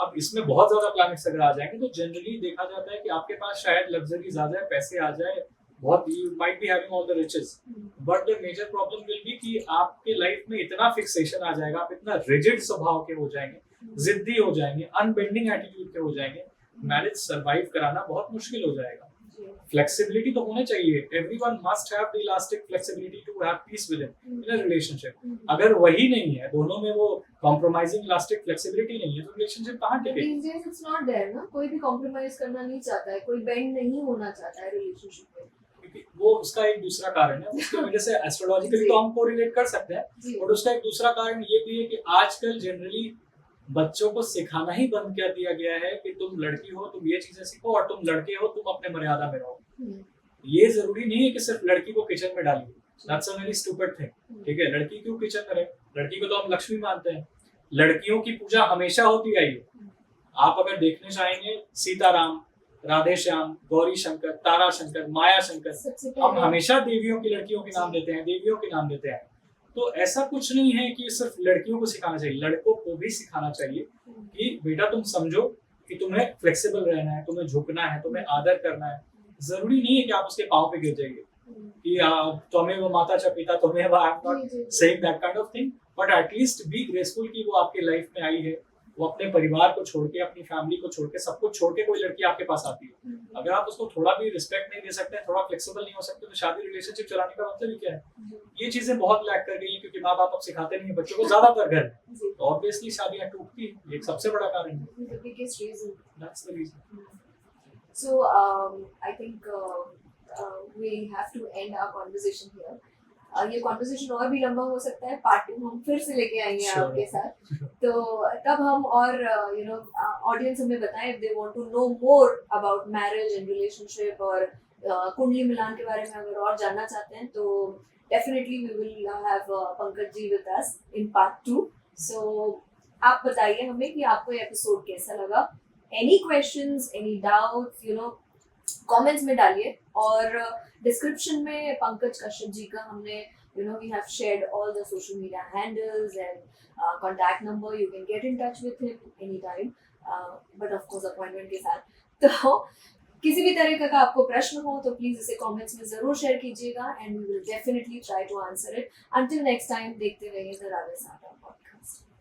अब इसमें बहुत ज्यादा प्लैनेट्स अगर आ जाएंगे तो जनरली देखा जाता है कि आपके पास शायद लग्जरीज आ जाए, पैसे आ जाए, बहुत you might be having all the riches, but the major problem will be कि आपके लाइफ में इतना फिक्सेशन आ जाएगा, आप इतना रिजिड स्वभाव के हो जाएंगे, जिद्दी हो जाएंगे, अनबेंडिंग एटीट्यूड के हो जाएंगे, मैरिज सरवाइव कराना बहुत मुश्किल हो जाएगा। फ्लेक्सिबिलिटी तो होनी चाहिए, everyone must have the elastic flexibility to have peace with in a relationship. अगर वही नहीं है, दोनों में वो कॉम्प्रोमाइजिंग इलास्टिक फ्लेक्सिबिलिटी नहीं है, तो रिलेशनशिप कहां टिकेगी? इट्स नॉट देयर ना, कोई भी कॉम्प्रोमाइज करना नहीं चाहता है, कोई बेंड नहीं होना चाहता है रिलेशनशिप में। वो उसका एक दूसरा कारण है, उसकी वजह से एस्ट्रोलॉजिकली तो हम कोरिलेट कर सकते हैं, और उसका एक दूसरा कारण ये भी है कि आजकल जनरली बच्चों को सिखाना ही बंद कर दिया गया है कि तुम लड़की हो, तुम ये चीजें सीखो, और तुम लड़के हो, तुम अपने मर्यादा में रहो। ये जरूरी नहीं है कि सिर्फ लड़की को किचन में डालिए, that's a very stupid thing, ठीक है। लड़की क्यों किचन में रहे? लड़की को तो हम लक्ष्मी मानते हैं, लड़कियों की पूजा हमेशा होती आई है। आप अगर देखने चाहेंगे, सीताराम, राधे श्याम, गौरी शंकर, तारा शंकर, माया शंकर, हम हमेशा देवियों की लड़कियों के नाम देते हैं, देवियों के नाम देते हैं। तो ऐसा कुछ नहीं है कि सिर्फ लड़कियों को सिखाना चाहिए, लड़कों को भी सिखाना चाहिए कि बेटा तुम समझो कि तुम्हें फ्लेक्सिबल रहना है, तुम्हें झुकना है, तुम्हें आदर करना है। जरूरी नहीं है कि आप उसके पाँव पे गिर जाइए कि तुम्हें वो माता च पिता, तुम्हें वो, I am not saying that kind of thing, but at least be graceful कि वो आपके लाइफ में आई है, वो अपने परिवार को छोड़ के, अपनी फैमिली को छोड़ के, सब कुछ छोड़ के कोई लड़की आपके पास आती है। अगर आप उसको थोड़ा भी रिस्पेक्ट नहीं दे सकते, थोड़ा फ्लेक्सिबल नहीं हो सकते, तो शादी रिलेशनशिप चलाने का मतलब ही क्या है? ये चीजें बहुत लैक कर गई है, क्योंकि माँ बाप अब सिखाते नहीं है बच्चों को ज्यादातर घर में, तो ऑब्वियसली शादियां टूटती है, एक सबसे बड़ा कारण है। That's the reason. So I think we have to end our conversation here. ये कॉन्वर्सेशन और भी लंबा हो सकता है, पार्ट 2 हम फिर से लेके आएंगे आपके साथ, तो तब हम और ऑडियंस हमें बताएं if they want to know more about marriage and relationship और कुंडली मिलान के बारे में अगर और जानना चाहते हैं, तो definitely we will have Pankaj ji with us in part 2. So आप बताइए हमें कि आपको ये एपिसोड कैसा लगा, any questions, any doubts, comments में डालिए, और डिस्क्रिप्शन में पंकज कश्यप जी का हमने we have shared all the social media handles and contact number, you can get in touch with him anytime, but of course appointment के साथ। तो किसी भी तरह का आपको प्रश्न हो तो प्लीज इसे कमेंट्स में जरूर शेयर कीजिएगा, and we will definitely try to answer it. Until next time, देखते रहिए द राधा साडा पॉडकास्ट।